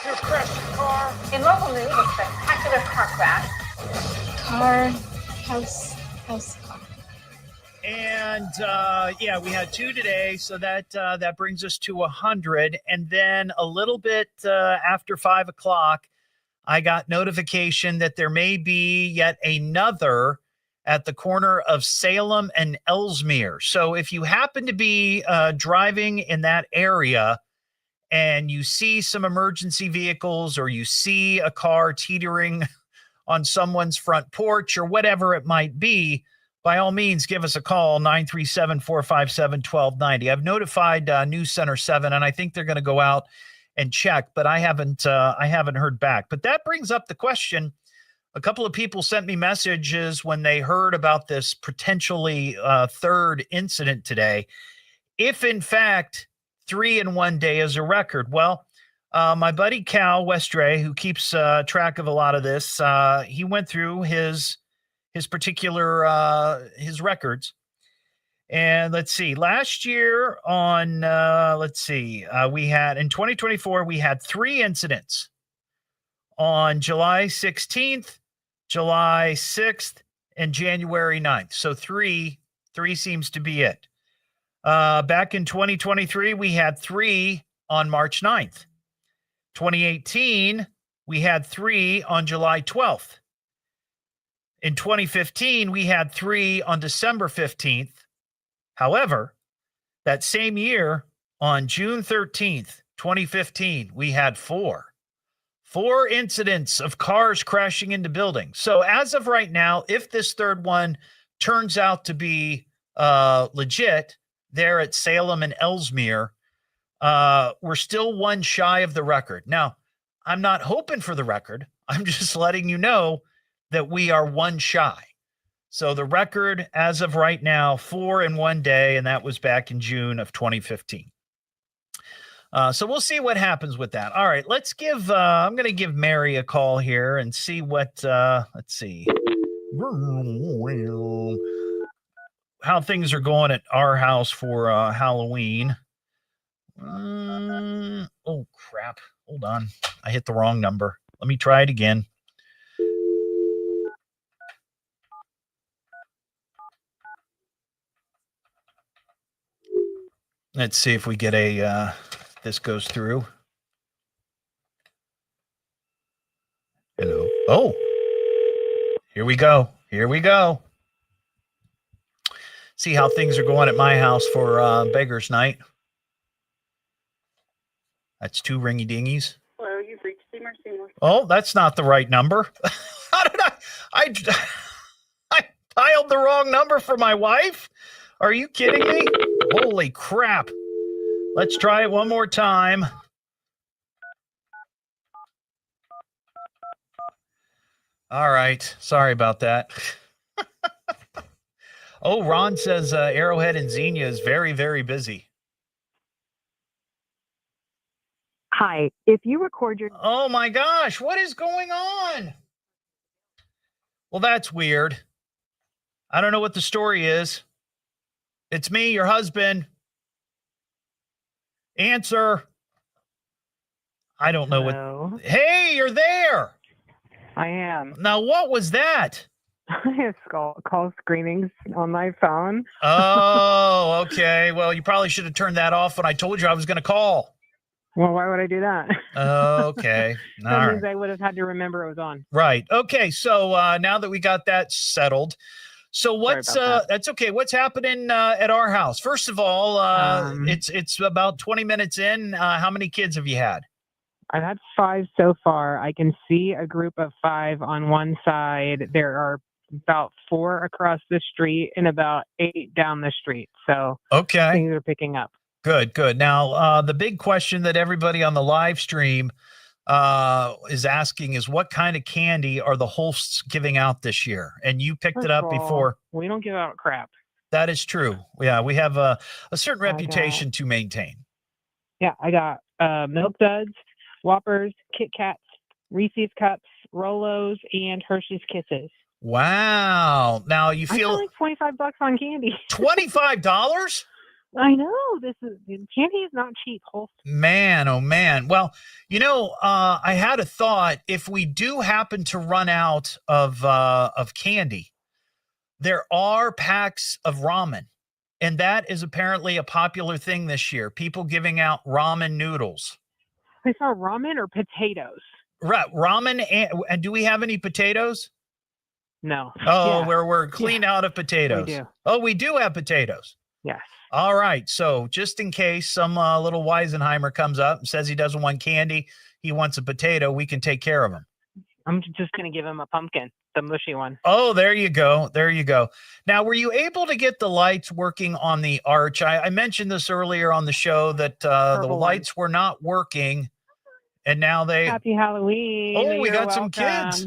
Your crashed car. In local news, a spectacular car crash. House car. And we had 2 today, so that brings us to 100. And then a little bit after 5 o'clock, I got notification that there may be yet another at the corner of Salem and Ellesmere. So if you happen to be driving in that area and you see some emergency vehicles, or you see a car teetering on someone's front porch, or whatever it might be, by all means, give us a call, 937-457-1290. I've notified News Center 7, and I think they're going to go out and check, but I haven't heard back. But that brings up the question. A couple of people sent me messages when they heard about this potentially third incident today. if in fact 3 in one day is a record. Well, my buddy Cal Westray, who keeps track of a lot of this, he went through his particular his records. And let's see, last year on, we had in 2024, we had 3 incidents on July 16th, July 6th, and January 9th. So three seems to be it. Back in 2023, we had 3 on March 9th. 2018, we had 3 on July 12th. In 2015, we had 3 on December 15th. However, that same year, on June 13th, 2015, we had 4 incidents of cars crashing into buildings. So as of right now, if this third one turns out to be legit there at Salem and Ellesmere, we're still 1 shy of the record. Now, I'm not hoping for the record. I'm just letting you know that we are 1 shy. So the record as of right now, 4 in one day, and that was back in June of 2015. So we'll see what happens with that. All right, let's give, I'm going to give Mary a call here and see what, let's see how things are going at our house for Halloween. Oh, crap. Hold on. I hit the wrong number. Let me try it again. Let's see if we get a, this goes through. Hello. Oh, here we go. Here we go. See how things are going at my house for Beggar's Night. That's 2 ringy dingies. Hello, you've reached Seymour. Oh, that's not the right number. How did I dialed the wrong number for my wife? Are you kidding me? Holy crap. Let's try it one more time. All right. Sorry about that. Oh, Ron says Arrowhead and Xenia is very, very busy. Hi, if you record your... Oh my gosh, what is going on? Well, that's weird. I don't know what the story is. It's me, your husband. Answer. I don't know what. Hey, you're there. I am. Now, what was that? I have call screenings on my phone. Oh, okay. Well, you probably should have turned that off when I told you I was going to call. Well, why would I do that? Okay. That means I would have had to remember it was on. Right. Okay. So now that we got that settled, so what's that's okay. What's happening at our house? First of all, it's about 20 minutes in. How many kids have you had? I've had 5 so far. I can see a group of 5 on one side. There are about 4 across the street and about 8 down the street. So okay, things are picking up. Good, good. Now, the big question that everybody on the live stream is asking is what kind of candy are the Holsts giving out this year? And you picked it up before. We don't give out crap. That is true. Yeah, we have a certain reputation to maintain. Yeah, I got Milk Duds, Whoppers, Kit Kats, Reese's Cups, Rolos, and Hershey's Kisses. Wow. Now you feel like $25 on candy. $25? I know candy is not cheap. Holst. Man, oh man. Well, you know, I had a thought. If we do happen to run out of candy, there are packs of ramen, and that is apparently a popular thing this year. People giving out ramen noodles. I saw ramen or potatoes. Right, ramen, and do we have any potatoes? No. Oh, yeah. we're clean out of potatoes. We do. Oh, we do have potatoes. Yes. All right. So just in case some little Weisenheimer comes up and says he doesn't want candy, he wants a potato, we can take care of him. I'm just going to give him a pumpkin, the mushy one. Oh, there you go. There you go. Now, were you able to get the lights working on the arch? I mentioned this earlier on the show that the lights were not working, and now they... Happy Halloween. Oh, we got welcome. some kids.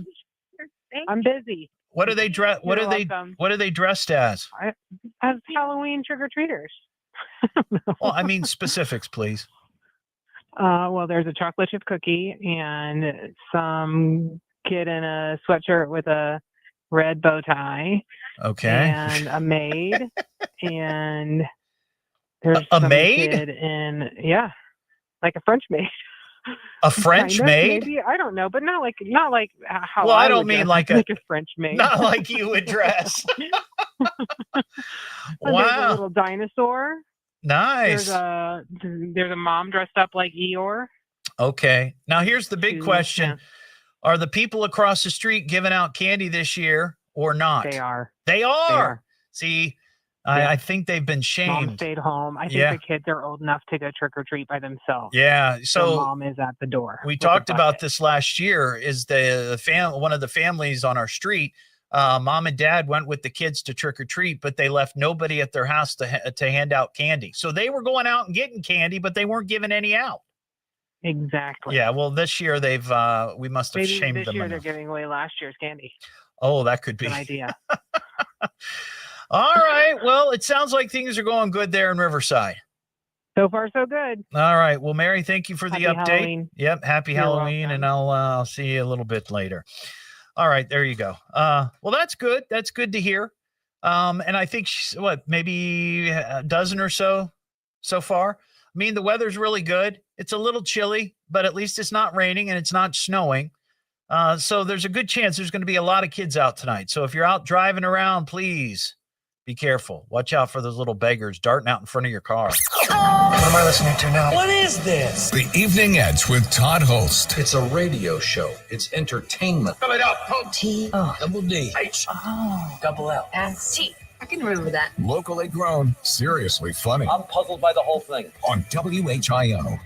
I'm busy. What are they dressed? What are they dressed as? As Halloween trick or treaters. Well, I mean specifics, please. Well, there's a chocolate chip cookie and some kid in a sweatshirt with a red bow tie. Okay. And a maid. And there's A some maid? kid in, yeah, like a French maid. A French Kind of, maid? maybe, I don't know, but not like how Well, I I don't would mean dress, like like a French maid. not like you would dress. And there's a Wow. little dinosaur. Nice. There's a mom dressed up like Eeyore. Okay. Now here's the big Shoes, question. yeah. Are the people across the street giving out candy this year or not? They are. They are. They are. See, Yeah. I think they've been Mom shamed. stayed home. I think Yeah. the kids are old enough to go trick or treat by themselves. Yeah. So So mom is at the door. we with a talked about bucket. this last year. Is one of the families on our street? Mom and dad went with the kids to trick or treat, but they left nobody at their house to hand out candy. So they were going out and getting candy, but they weren't giving any out. Exactly. Yeah. Well, this year we must have Maybe shamed this them year enough. they're giving away last year's candy. Oh, that could be Good idea. All right. Well, it sounds like things are going good there in Riverside. So far, so good. All right. Well, Mary, thank you for the Happy update. Halloween. Yep. Happy You're Halloween. And I'll see you a little bit later. All right. There you go. Well, that's good. That's good to hear. And I think maybe a dozen or so far. I mean, the weather's really good. It's a little chilly, but at least it's not raining and it's not snowing. So there's a good chance there's going to be a lot of kids out tonight. So if you're out driving around, please be careful. Watch out for those little beggars darting out in front of your car. What am I listening to now? What is this? The Evening Edge with Todd Hollst. It's a radio show. It's entertainment. Spell it out. T. Double D. H. Double L. S. T. I can remember that. Locally grown, seriously funny. I'm puzzled by the whole thing. On WHIO.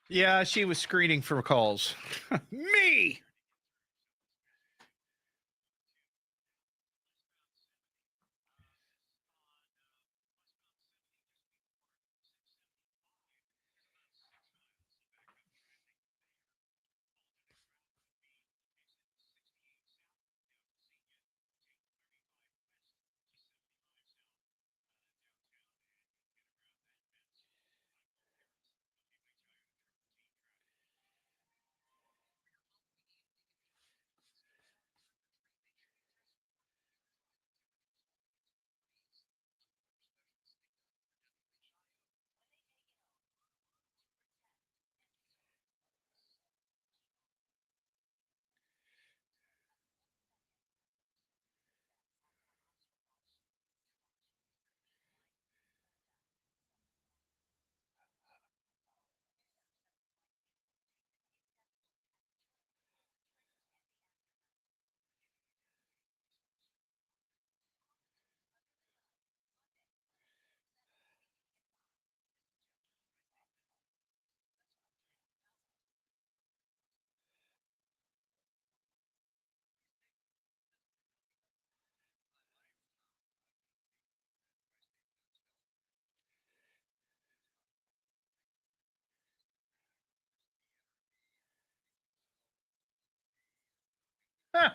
Yeah, she was screening for calls. Me. Huh.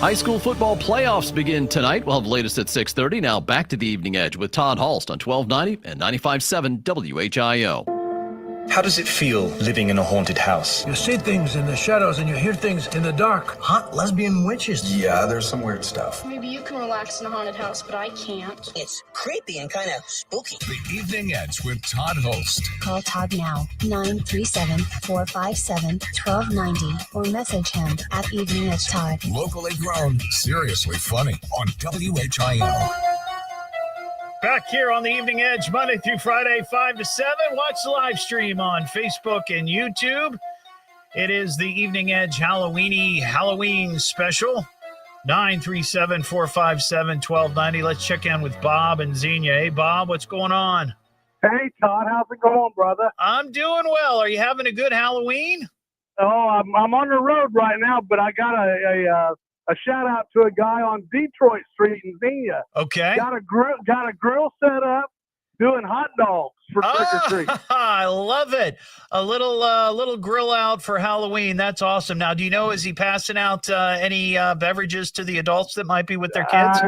High school football playoffs begin tonight. We'll have the latest at 6:30. Now back to the Evening Edge with Todd Hollst on 1290 and 95.7 WHIO. How does it feel living in a haunted house? You see things in the shadows and you hear things in the dark. Hot lesbian witches. Yeah, there's some weird stuff. Maybe you can relax in a haunted house, but I can't. It's creepy and kind of spooky. The Evening Edge with Todd Hollst. Call Todd now, 937-457-1290, or message him at Evening Edge Todd. Locally grown, seriously funny on WHIO. Back here on the Evening Edge, Monday through Friday, 5 to 7. Watch the live stream on Facebook and YouTube. It is the Evening Edge Halloween special. 937-457-1290. Let's check in with Bob and Xenia. Hey, Bob, what's going on? Hey, Todd, how's it going, brother? I'm doing well. Are you having a good Halloween? Oh, I'm on the road right now, but I got a shout out to a guy on Detroit Street in Xenia. Okay. Got a grill set up, doing hot dogs for trick or treat. I love it. A little grill out for Halloween. That's awesome. Now, do you know, is he passing out any beverages to the adults that might be with their kids?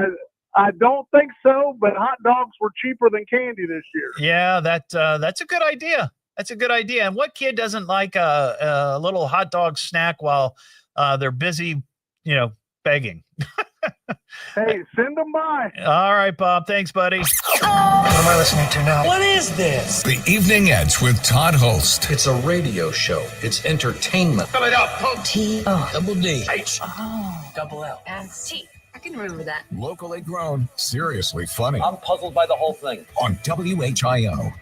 I don't think so, but hot dogs were cheaper than candy this year. Yeah, that's a good idea. That's a good idea. And what kid doesn't like a little hot dog snack while they're busy, begging? Hey, send them by. All right, Bob. Thanks, buddy. What am I listening to now? What is this? The Evening Edge with Todd Hollst. It's a radio show. It's entertainment. Spell it out, punk. Double D. H. Double L. And T. I can remember that. Locally grown, seriously funny I'm puzzled by the whole thing. on WHIO.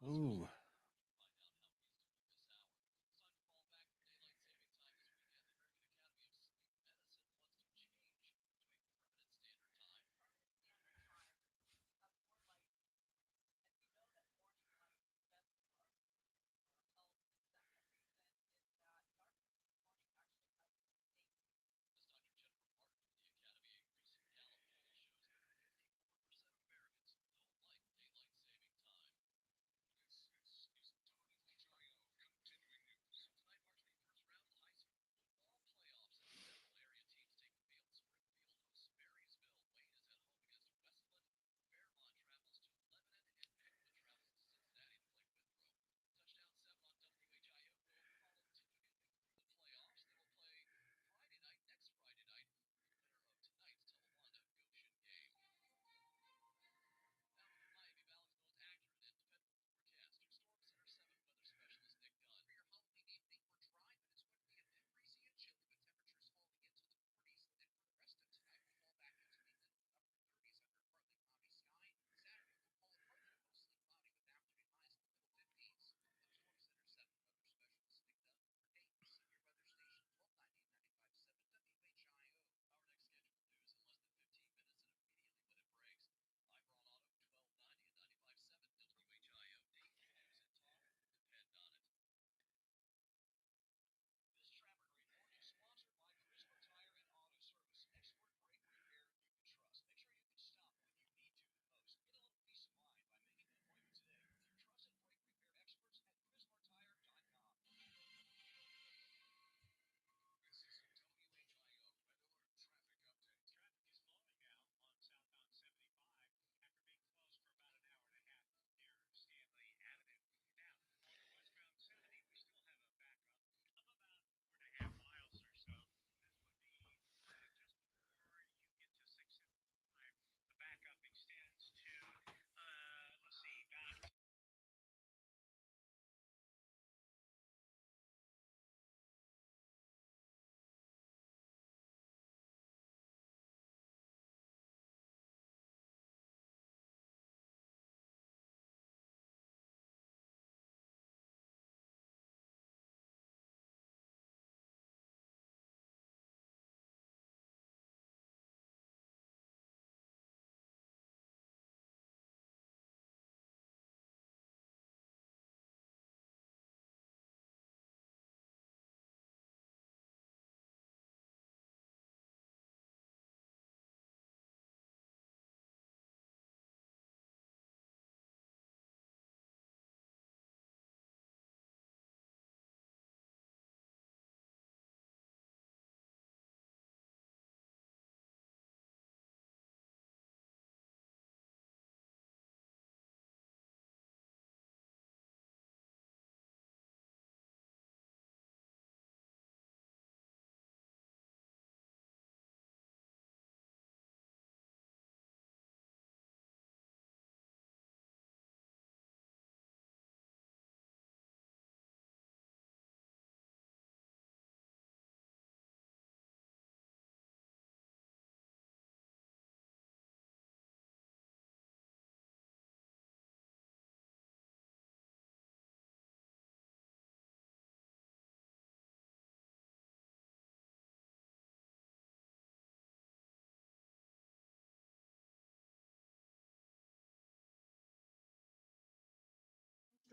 Ooh.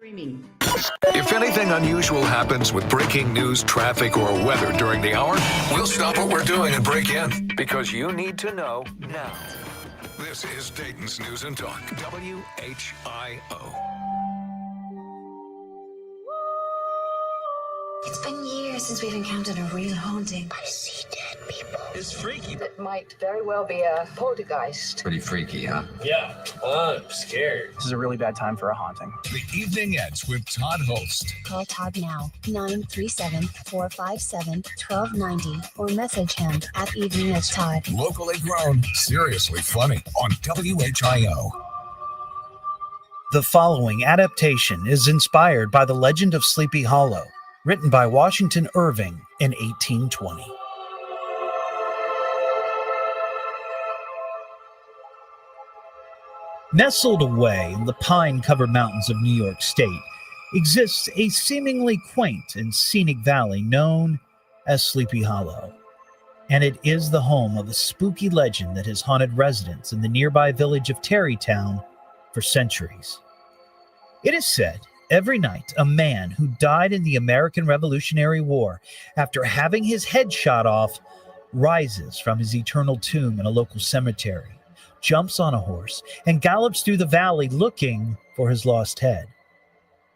If anything unusual happens with breaking news, traffic, or weather during the hour, we'll stop what we're doing and break in because you need to know now. This is Dayton's News and Talk, WHIO. It's been years since we've encountered a real haunting. I see dead people. It's freaky. That might very well be a poltergeist. Pretty freaky, huh? Yeah. I'm scared. This is a really bad time for a haunting. The evening ends with Todd Hollst. Call Todd now, 937-457-1290, or message him at evening@Todd. Locally grown, seriously funny on WHIO. The following adaptation is inspired by the legend of Sleepy Hollow, written by Washington Irving in 1820. Nestled away in the pine-covered mountains of New York State exists a seemingly quaint and scenic valley known as Sleepy Hollow. And it is the home of a spooky legend that has haunted residents in the nearby village of Tarrytown for centuries. It is said every night a man who died in the American Revolutionary War after having his head shot off rises from his eternal tomb in a local cemetery, jumps on a horse, and gallops through the valley looking for his lost head.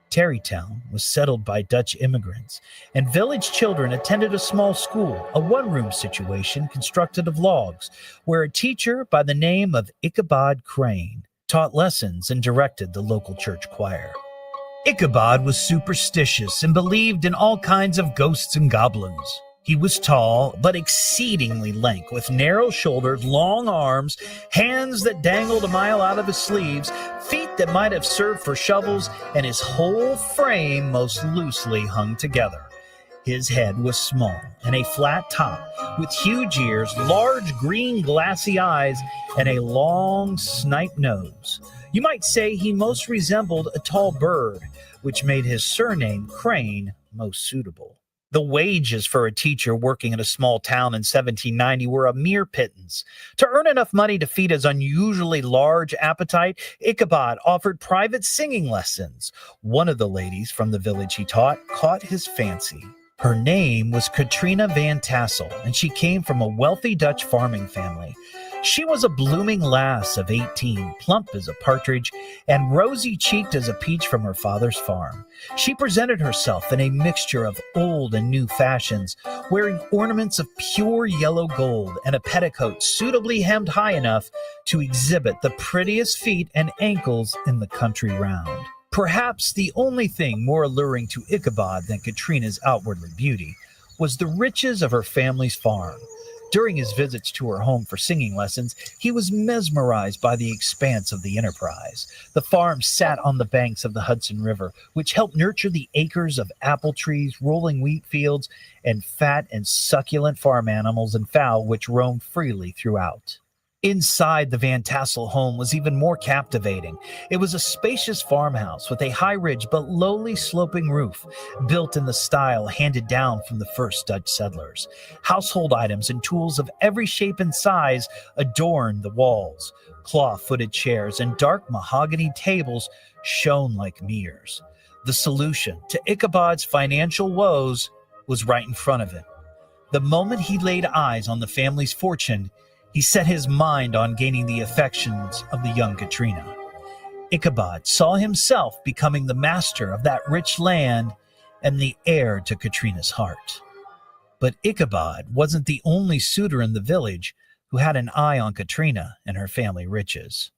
Tarrytown was settled by Dutch immigrants, and village children attended a small school, a one-room situation constructed of logs, where a teacher by the name of Ichabod Crane taught lessons and directed the local church choir. Ichabod was superstitious and believed in all kinds of ghosts and goblins. He was tall, but exceedingly lank, with narrow-shouldered, long arms, hands that dangled a mile out of his sleeves, feet that might have served for shovels, and his whole frame most loosely hung together. His head was small and a flat top, with huge ears, large green glassy eyes, and a long snipe nose. You might say he most resembled a tall bird, which made his surname, Crane, most suitable. The wages for a teacher working in a small town in 1790 were a mere pittance. To earn enough money to feed his unusually large appetite, Ichabod offered private singing lessons. One of the ladies from the village he taught caught his fancy. Her name was Katrina Van Tassel, and she came from a wealthy Dutch farming family. She was a blooming lass of 18, plump as a partridge, and rosy-cheeked as a peach from her father's farm. She presented herself in a mixture of old and new fashions, wearing ornaments of pure yellow gold and a petticoat suitably hemmed high enough to exhibit the prettiest feet and ankles in the country round. Perhaps the only thing more alluring to Ichabod than Katrina's outwardly beauty was the riches of her family's farm. During his visits to her home for singing lessons, he was mesmerized by the expanse of the enterprise. The farm sat on the banks of the Hudson River, which helped nurture the acres of apple trees, rolling wheat fields, and fat and succulent farm animals and fowl which roamed freely throughout. Inside the Van Tassel home was even more captivating. It was a spacious farmhouse with a high-ridge but lowly sloping roof, built in the style handed down from the first Dutch settlers. Household items and tools of every shape and size adorned the walls. Claw-footed chairs and dark mahogany tables shone like mirrors. The solution to Ichabod's financial woes was right in front of him. The moment he laid eyes on the family's fortune, he set his mind on gaining the affections of the young Katrina. Ichabod saw himself becoming the master of that rich land and the heir to Katrina's heart. But Ichabod wasn't the only suitor in the village who had an eye on Katrina and her family riches.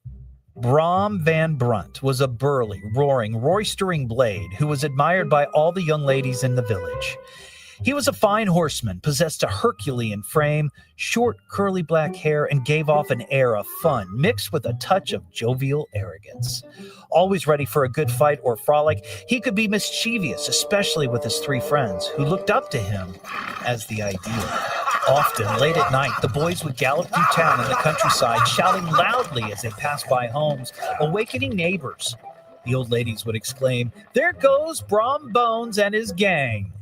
Brom Van Brunt was a burly, roaring, roistering blade who was admired by all the young ladies in the village. He was a fine horseman, possessed a Herculean frame, short, curly black hair, and gave off an air of fun, mixed with a touch of jovial arrogance. Always ready for a good fight or frolic, he could be mischievous, especially with his three friends, who looked up to him as the ideal. Often, late at night, the boys would gallop through town in the countryside, shouting loudly as they passed by homes, awakening neighbors. The old ladies would exclaim, "There goes Brom Bones and his gang."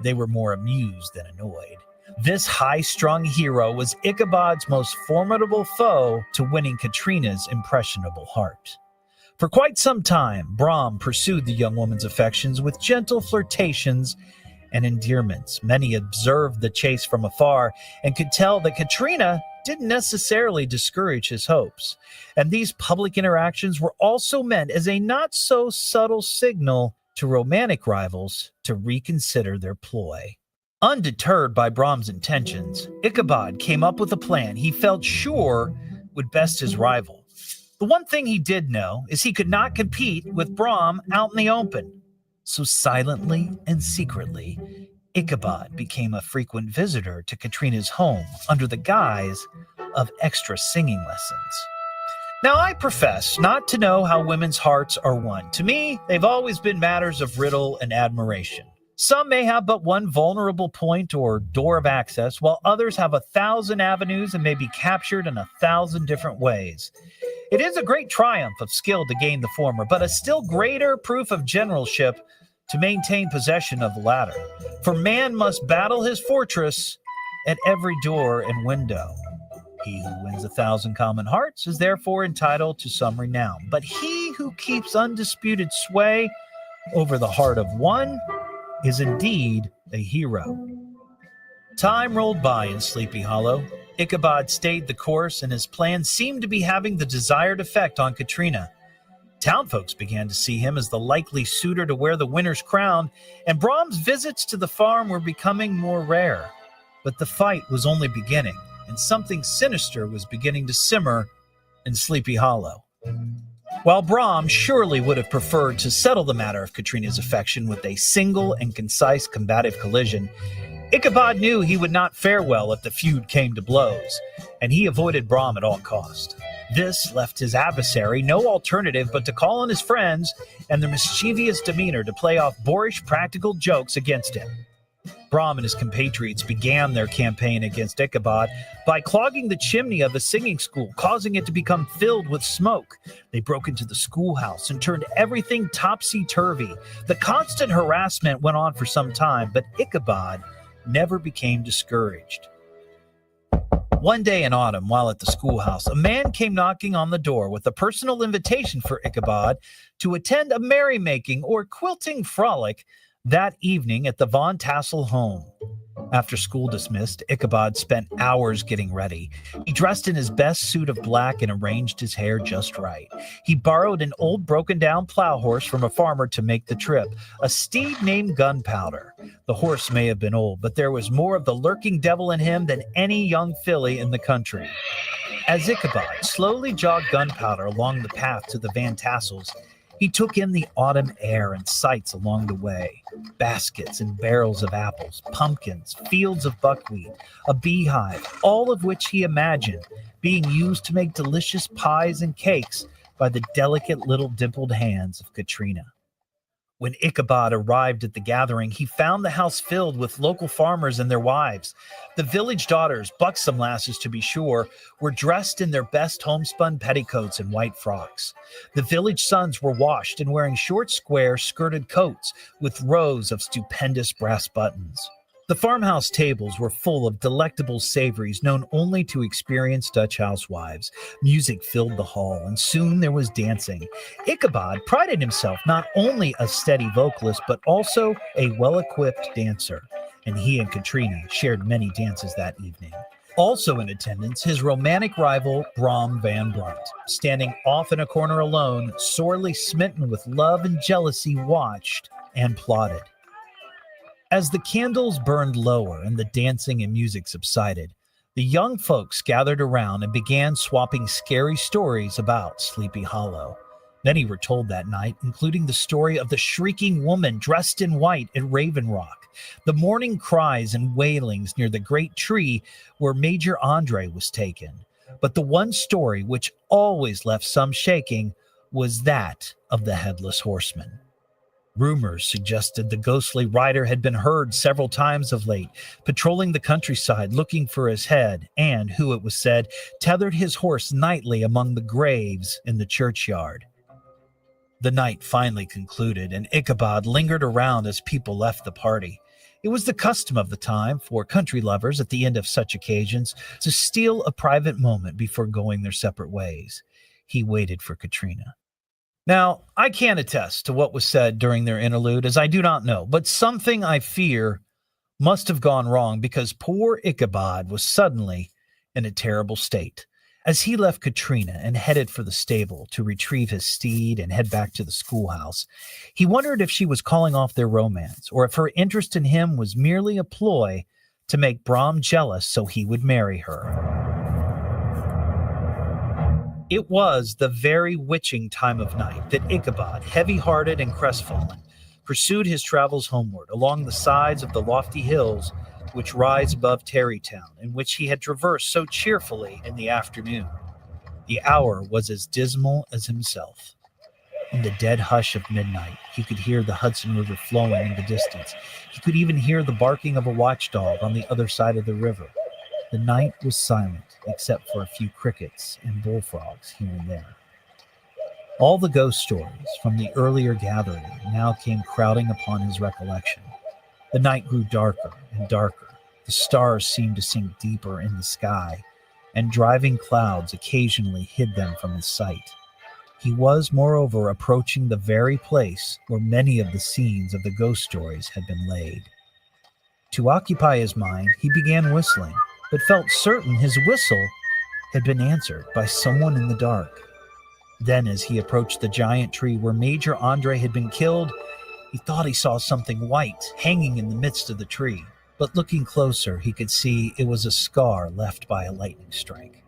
They were more amused than annoyed. This high-strung hero was Ichabod's most formidable foe to winning Katrina's impressionable heart. For quite some time, Brom pursued the young woman's affections with gentle flirtations and endearments. Many observed the chase from afar and could tell that Katrina didn't necessarily discourage his hopes. And these public interactions were also meant as a not-so-subtle signal to romantic rivals to reconsider their ploy. Undeterred by Brom's intentions, Ichabod came up with a plan he felt sure would best his rival. The one thing he did know is he could not compete with Brom out in the open. So silently and secretly, Ichabod became a frequent visitor to Katrina's home under the guise of extra singing lessons. Now, I profess not to know how women's hearts are won. To me, they've always been matters of riddle and admiration. Some may have but one vulnerable point or door of access, while others have 1,000 avenues and may be captured in 1,000 different ways. It is a great triumph of skill to gain the former, but a still greater proof of generalship to maintain possession of the latter. For man must battle his fortress at every door and window. He who wins 1,000 common hearts is therefore entitled to some renown, but he who keeps undisputed sway over the heart of one is indeed a hero. Time rolled by in Sleepy Hollow. Ichabod stayed the course, and his plan seemed to be having the desired effect on Katrina. Townfolks began to see him as the likely suitor to wear the winner's crown, and Brom's visits to the farm were becoming more rare. But the fight was only beginning, and something sinister was beginning to simmer in Sleepy Hollow. While Brom surely would have preferred to settle the matter of Katrina's affection with a single and concise combative collision, Ichabod knew he would not fare well if the feud came to blows, and he avoided Brom at all cost. This left his adversary no alternative but to call on his friends and their mischievous demeanor to play off boorish practical jokes against him. Brom and his compatriots began their campaign against Ichabod by clogging the chimney of the singing school, causing it to become filled with smoke. They broke into the schoolhouse and turned everything topsy-turvy. The constant harassment went on for some time, but Ichabod never became discouraged. One day in autumn, while at the schoolhouse, a man came knocking on the door with a personal invitation for Ichabod to attend a merrymaking or quilting frolic that evening at the Von Tassel home. After school dismissed, Ichabod spent hours getting ready. He dressed in his best suit of black and arranged his hair just right. He borrowed an old broken-down plow horse from a farmer to make the trip, a steed named Gunpowder. The horse may have been old, but there was more of the lurking devil in him than any young filly in the country. As Ichabod slowly jogged Gunpowder along the path to the Van Tassels, he took in the autumn air and sights along the way. Baskets and barrels of apples, pumpkins, fields of buckwheat, a beehive, all of which he imagined being used to make delicious pies and cakes by the delicate little dimpled hands of Katrina. When Ichabod arrived at the gathering, he found the house filled with local farmers and their wives. The village daughters, buxom lasses to be sure, were dressed in their best homespun petticoats and white frocks. The village sons were washed and wearing short, square, skirted coats with rows of stupendous brass buttons. The farmhouse tables were full of delectable savories known only to experienced Dutch housewives. Music filled the hall, and soon there was dancing. Ichabod prided himself not only a steady vocalist, but also a well-equipped dancer, and he and Katrina shared many dances that evening. Also in attendance, his romantic rival, Brom Van Brunt, standing off in a corner alone, sorely smitten with love and jealousy, watched and plotted. As the candles burned lower and the dancing and music subsided, the young folks gathered around and began swapping scary stories about Sleepy Hollow. Many were told that night, including the story of the shrieking woman dressed in white at Raven Rock, the morning cries and wailings near the great tree where Major Andre was taken. But the one story which always left some shaking was that of the Headless Horseman. Rumors suggested the ghostly rider had been heard several times of late, patrolling the countryside looking for his head, and, who it was said, tethered his horse nightly among the graves in the churchyard. The night finally concluded, and Ichabod lingered around as people left the party. It was the custom of the time for country lovers at the end of such occasions to steal a private moment before going their separate ways. He waited for Katrina. Now, I can't attest to what was said during their interlude, as I do not know, but something I fear must have gone wrong because poor Ichabod was suddenly in a terrible state. As he left Katrina and headed for the stable to retrieve his steed and head back to the schoolhouse, he wondered if she was calling off their romance or if her interest in him was merely a ploy to make Brom jealous so he would marry her. It was the very witching time of night that Ichabod, heavy-hearted and crestfallen, pursued his travels homeward along the sides of the lofty hills which rise above Tarrytown, and which he had traversed so cheerfully in the afternoon. The hour was as dismal as himself. In the dead hush of midnight, he could hear the Hudson River flowing in the distance. He could even hear the barking of a watchdog on the other side of the river. The night was silent, except for a few crickets and bullfrogs here and there. All the ghost stories from the earlier gathering now came crowding upon his recollection. The night grew darker and darker. The stars seemed to sink deeper in the sky, and driving clouds occasionally hid them from his sight. He was, moreover, approaching the very place where many of the scenes of the ghost stories had been laid. To occupy his mind, he began whistling, but felt certain his whistle had been answered by someone in the dark. Then, as he approached the giant tree where Major Andre had been killed, he thought he saw something white hanging in the midst of the tree, but looking closer, he could see it was a scar left by a lightning strike.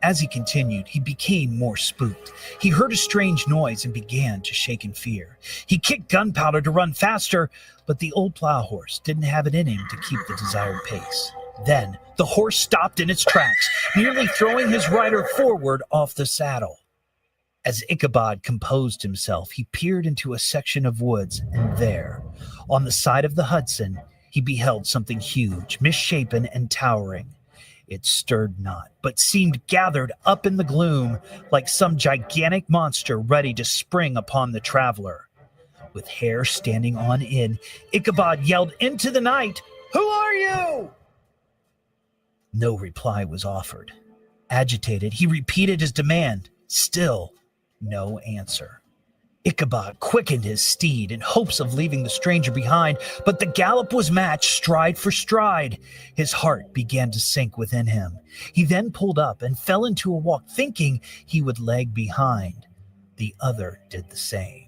As he continued, he became more spooked. He heard a strange noise and began to shake in fear. He kicked Gunpowder to run faster, but the old plow horse didn't have it in him to keep the desired pace. Then, the horse stopped in its tracks, nearly throwing his rider forward off the saddle. As Ichabod composed himself, he peered into a section of woods, and there, on the side of the Hudson, he beheld something huge, misshapen, and towering. It stirred not, but seemed gathered up in the gloom like some gigantic monster ready to spring upon the traveler. With hair standing on end, Ichabod yelled into the night, "Who are you?" No reply was offered. Agitated, he repeated his demand. Still, no answer. Ichabod quickened his steed in hopes of leaving the stranger behind, but the gallop was matched stride for stride. His heart began to sink within him. He then pulled up and fell into a walk, thinking he would lag behind. The other did the same.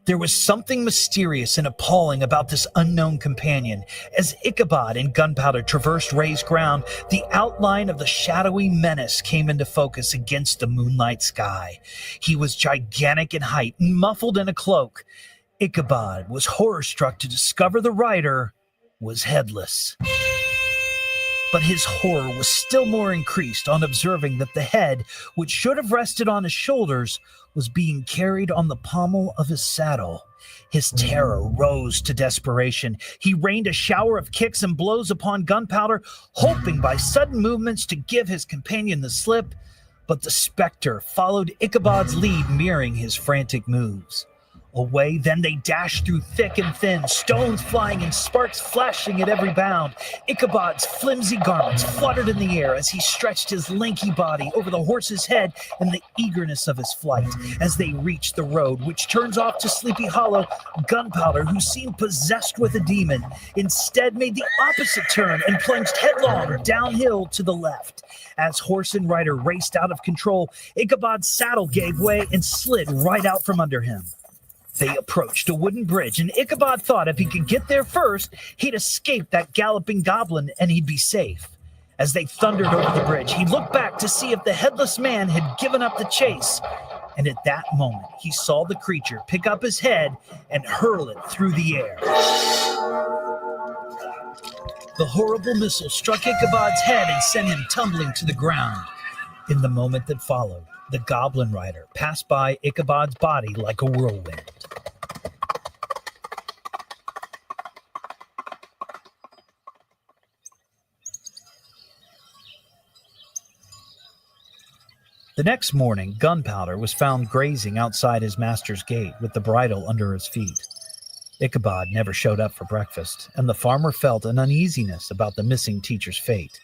There was something mysterious and appalling about this unknown companion. As Ichabod and Gunpowder traversed raised ground, the outline of the shadowy menace came into focus against the moonlight sky. He was gigantic in height and muffled in a cloak. Ichabod was horror-struck to discover the rider was headless. But his horror was still more increased on observing that the head, which should have rested on his shoulders, was being carried on the pommel of his saddle. His terror rose to desperation. He rained a shower of kicks and blows upon Gunpowder, hoping by sudden movements to give his companion the slip, but the specter followed Ichabod's lead, mirroring his frantic moves. Away, then they dashed through thick and thin, stones flying and sparks flashing at every bound. Ichabod's flimsy garments fluttered in the air as he stretched his lanky body over the horse's head in the eagerness of his flight. As they reached the road, which turns off to Sleepy Hollow, Gunpowder, who seemed possessed with a demon, instead made the opposite turn and plunged headlong downhill to the left. As horse and rider raced out of control, Ichabod's saddle gave way and slid right out from under him. They approached a wooden bridge, and Ichabod thought if he could get there first, he'd escape that galloping goblin and he'd be safe. As they thundered over the bridge, he looked back to see if the headless man had given up the chase. And at that moment, he saw the creature pick up his head and hurl it through the air. The horrible missile struck Ichabod's head and sent him tumbling to the ground. In the moment that followed, the goblin rider passed by Ichabod's body like a whirlwind. The next morning, Gunpowder was found grazing outside his master's gate with the bridle under his feet. Ichabod never showed up for breakfast, and the farmer felt an uneasiness about the missing teacher's fate.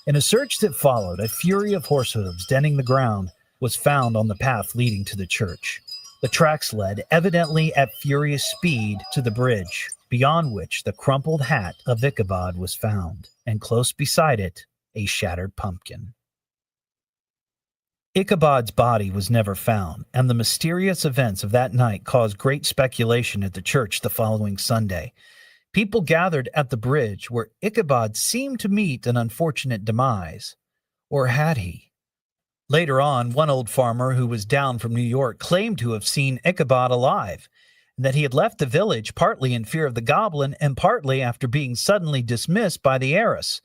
In a search that followed, a fury of horse hooves denting the ground was found on the path leading to the church. The tracks led, evidently at furious speed, to the bridge, beyond which the crumpled hat of Ichabod was found, and close beside it, a shattered pumpkin. Ichabod's body was never found, and the mysterious events of that night caused great speculation at the church the following Sunday. People gathered at the bridge where Ichabod seemed to meet an unfortunate demise. Or had he? Later on, one old farmer who was down from New York claimed to have seen Ichabod alive, and that he had left the village partly in fear of the goblin and partly after being suddenly dismissed by the heiress.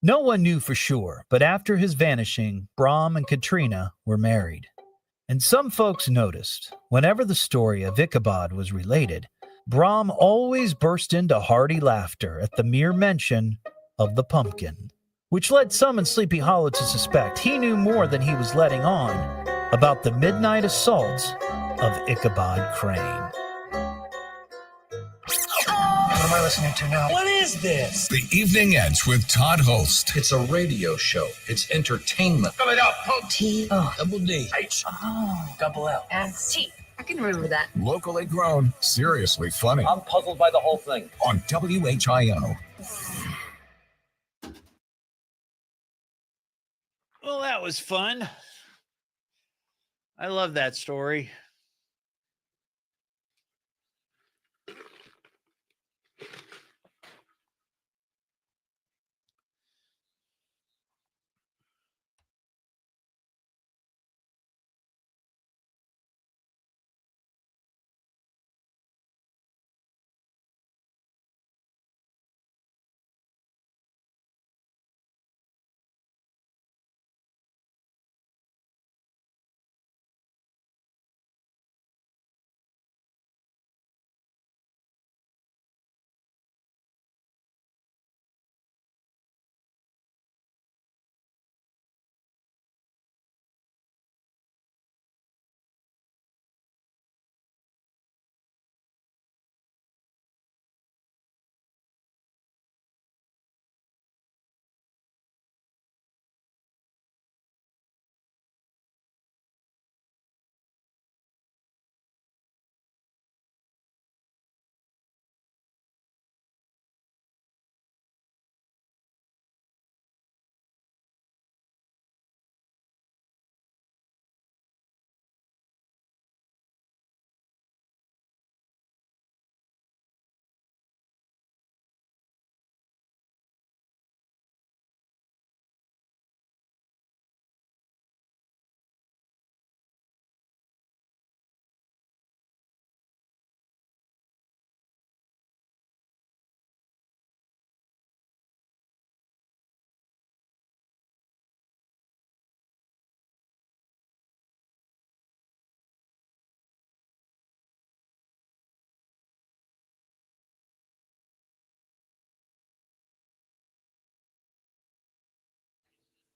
No one knew for sure, but after his vanishing, Brom and Katrina were married. And some folks noticed, whenever the story of Ichabod was related, Brom always burst into hearty laughter at the mere mention of the pumpkin, which led some in Sleepy Hollow to suspect he knew more than he was letting on about the midnight assaults of Ichabod Crane. What am I listening to now? What is this? The Evening Edge with Todd Hollst. It's a radio show. It's entertainment. Spell it out. T. Double D. H. Double L. That's cheap. I can remember that. Locally grown, seriously funny. I'm puzzled by the whole thing. On WHIO. Well, that was fun. I love that story.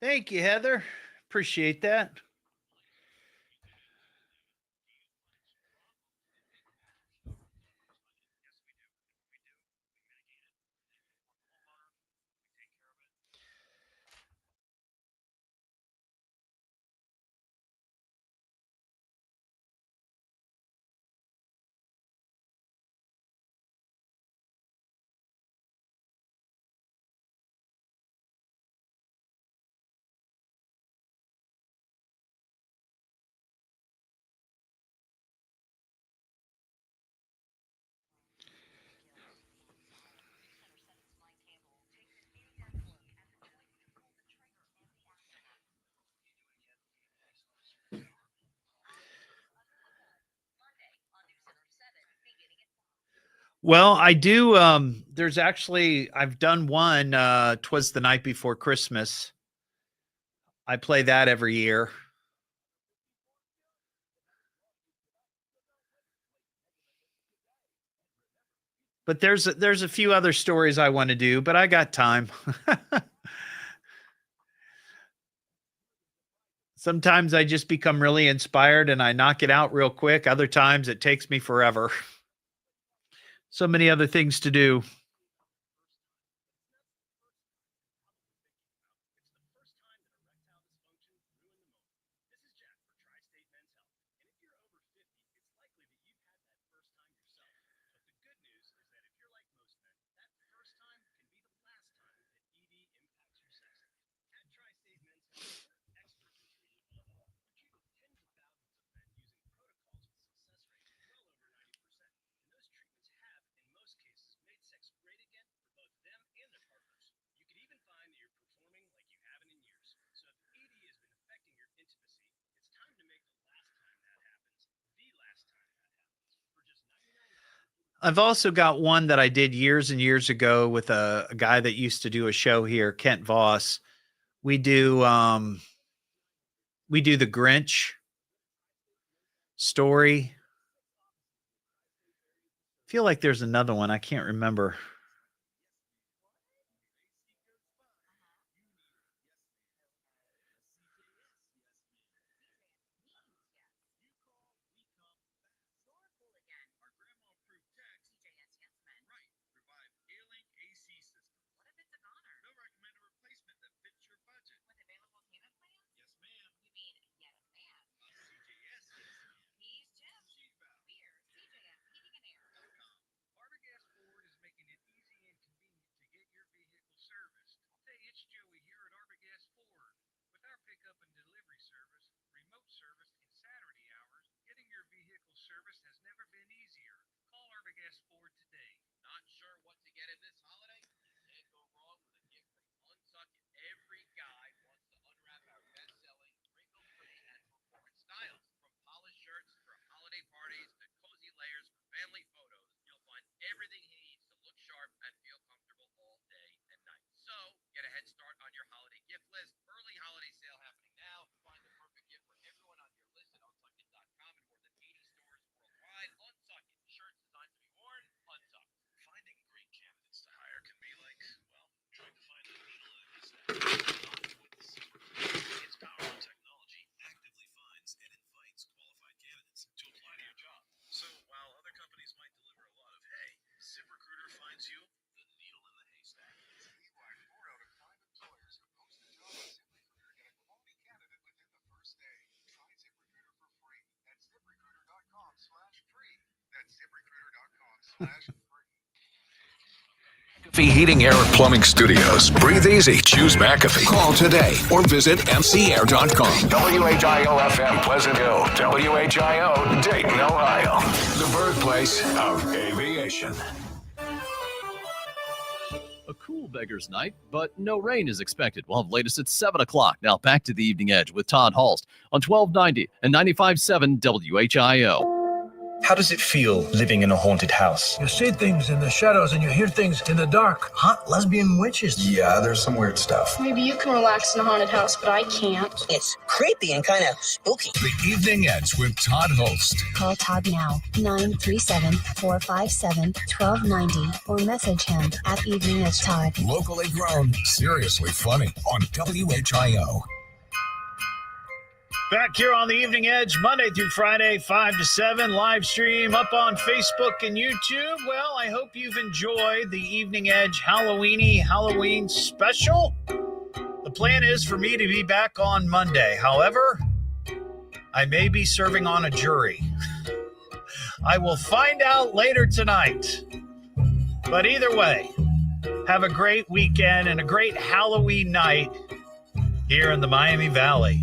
Thank you, Heather. Appreciate that. Well, I do. There's actually, I've done one. 'Twas the Night Before Christmas. I play that every year. But there's a few other stories I want to do, but I got time. Sometimes I just become really inspired and I knock it out real quick. Other times it takes me forever. So many other things to do. I've also got one that I did years and years ago with a guy that used to do a show here, Kent Voss. We do the Grinch story. I feel like there's another one. I can't remember. McAfee Heating, Air, and Plumbing Studios. Breathe easy. Choose McAfee. Call today or visit mcair.com. WHIO-FM Pleasant Hill. WHIO Dayton, Ohio. The birthplace of aviation. A cool beggar's night, but no rain is expected. We'll have latest at 7 o'clock. Now back to the Evening Edge with Todd Hollst on 1290 and 95.7 WHIO. How does it feel living in a haunted house? You see things in the shadows and you hear things in the dark. Hot lesbian witches. Yeah, there's some weird stuff. Maybe you can relax in a haunted house, but I can't. It's creepy and kind of spooky. The Evening Edge with Todd Hollst. Call Todd now, 937-457-1290, or message him at Evening Edge Todd. Locally grown, seriously funny on WHIO. Back here on the Evening Edge, Monday through Friday, 5 to 7, live stream up on Facebook and YouTube. Well, I hope you've enjoyed the Evening Edge Halloween special. The plan is for me to be back on Monday. However, I may be serving on a jury. I will find out later tonight. But either way, have a great weekend and a great Halloween night here in the Miami Valley.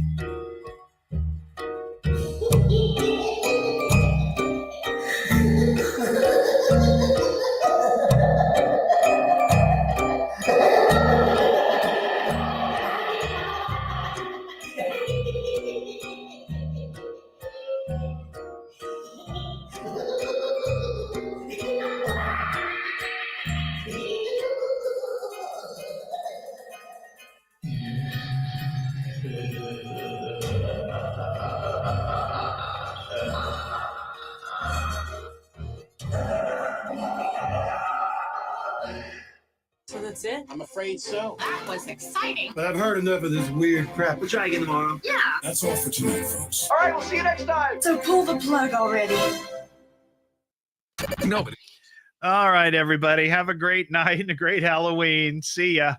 So that's it? I'm afraid so. That was exciting. But I've heard enough of this weird crap. We'll try again tomorrow. Yeah. That's all for tonight, folks. All right, we'll see you next time. So pull the plug already. Nobody. All right, everybody. Have a great night and a great Halloween. See ya.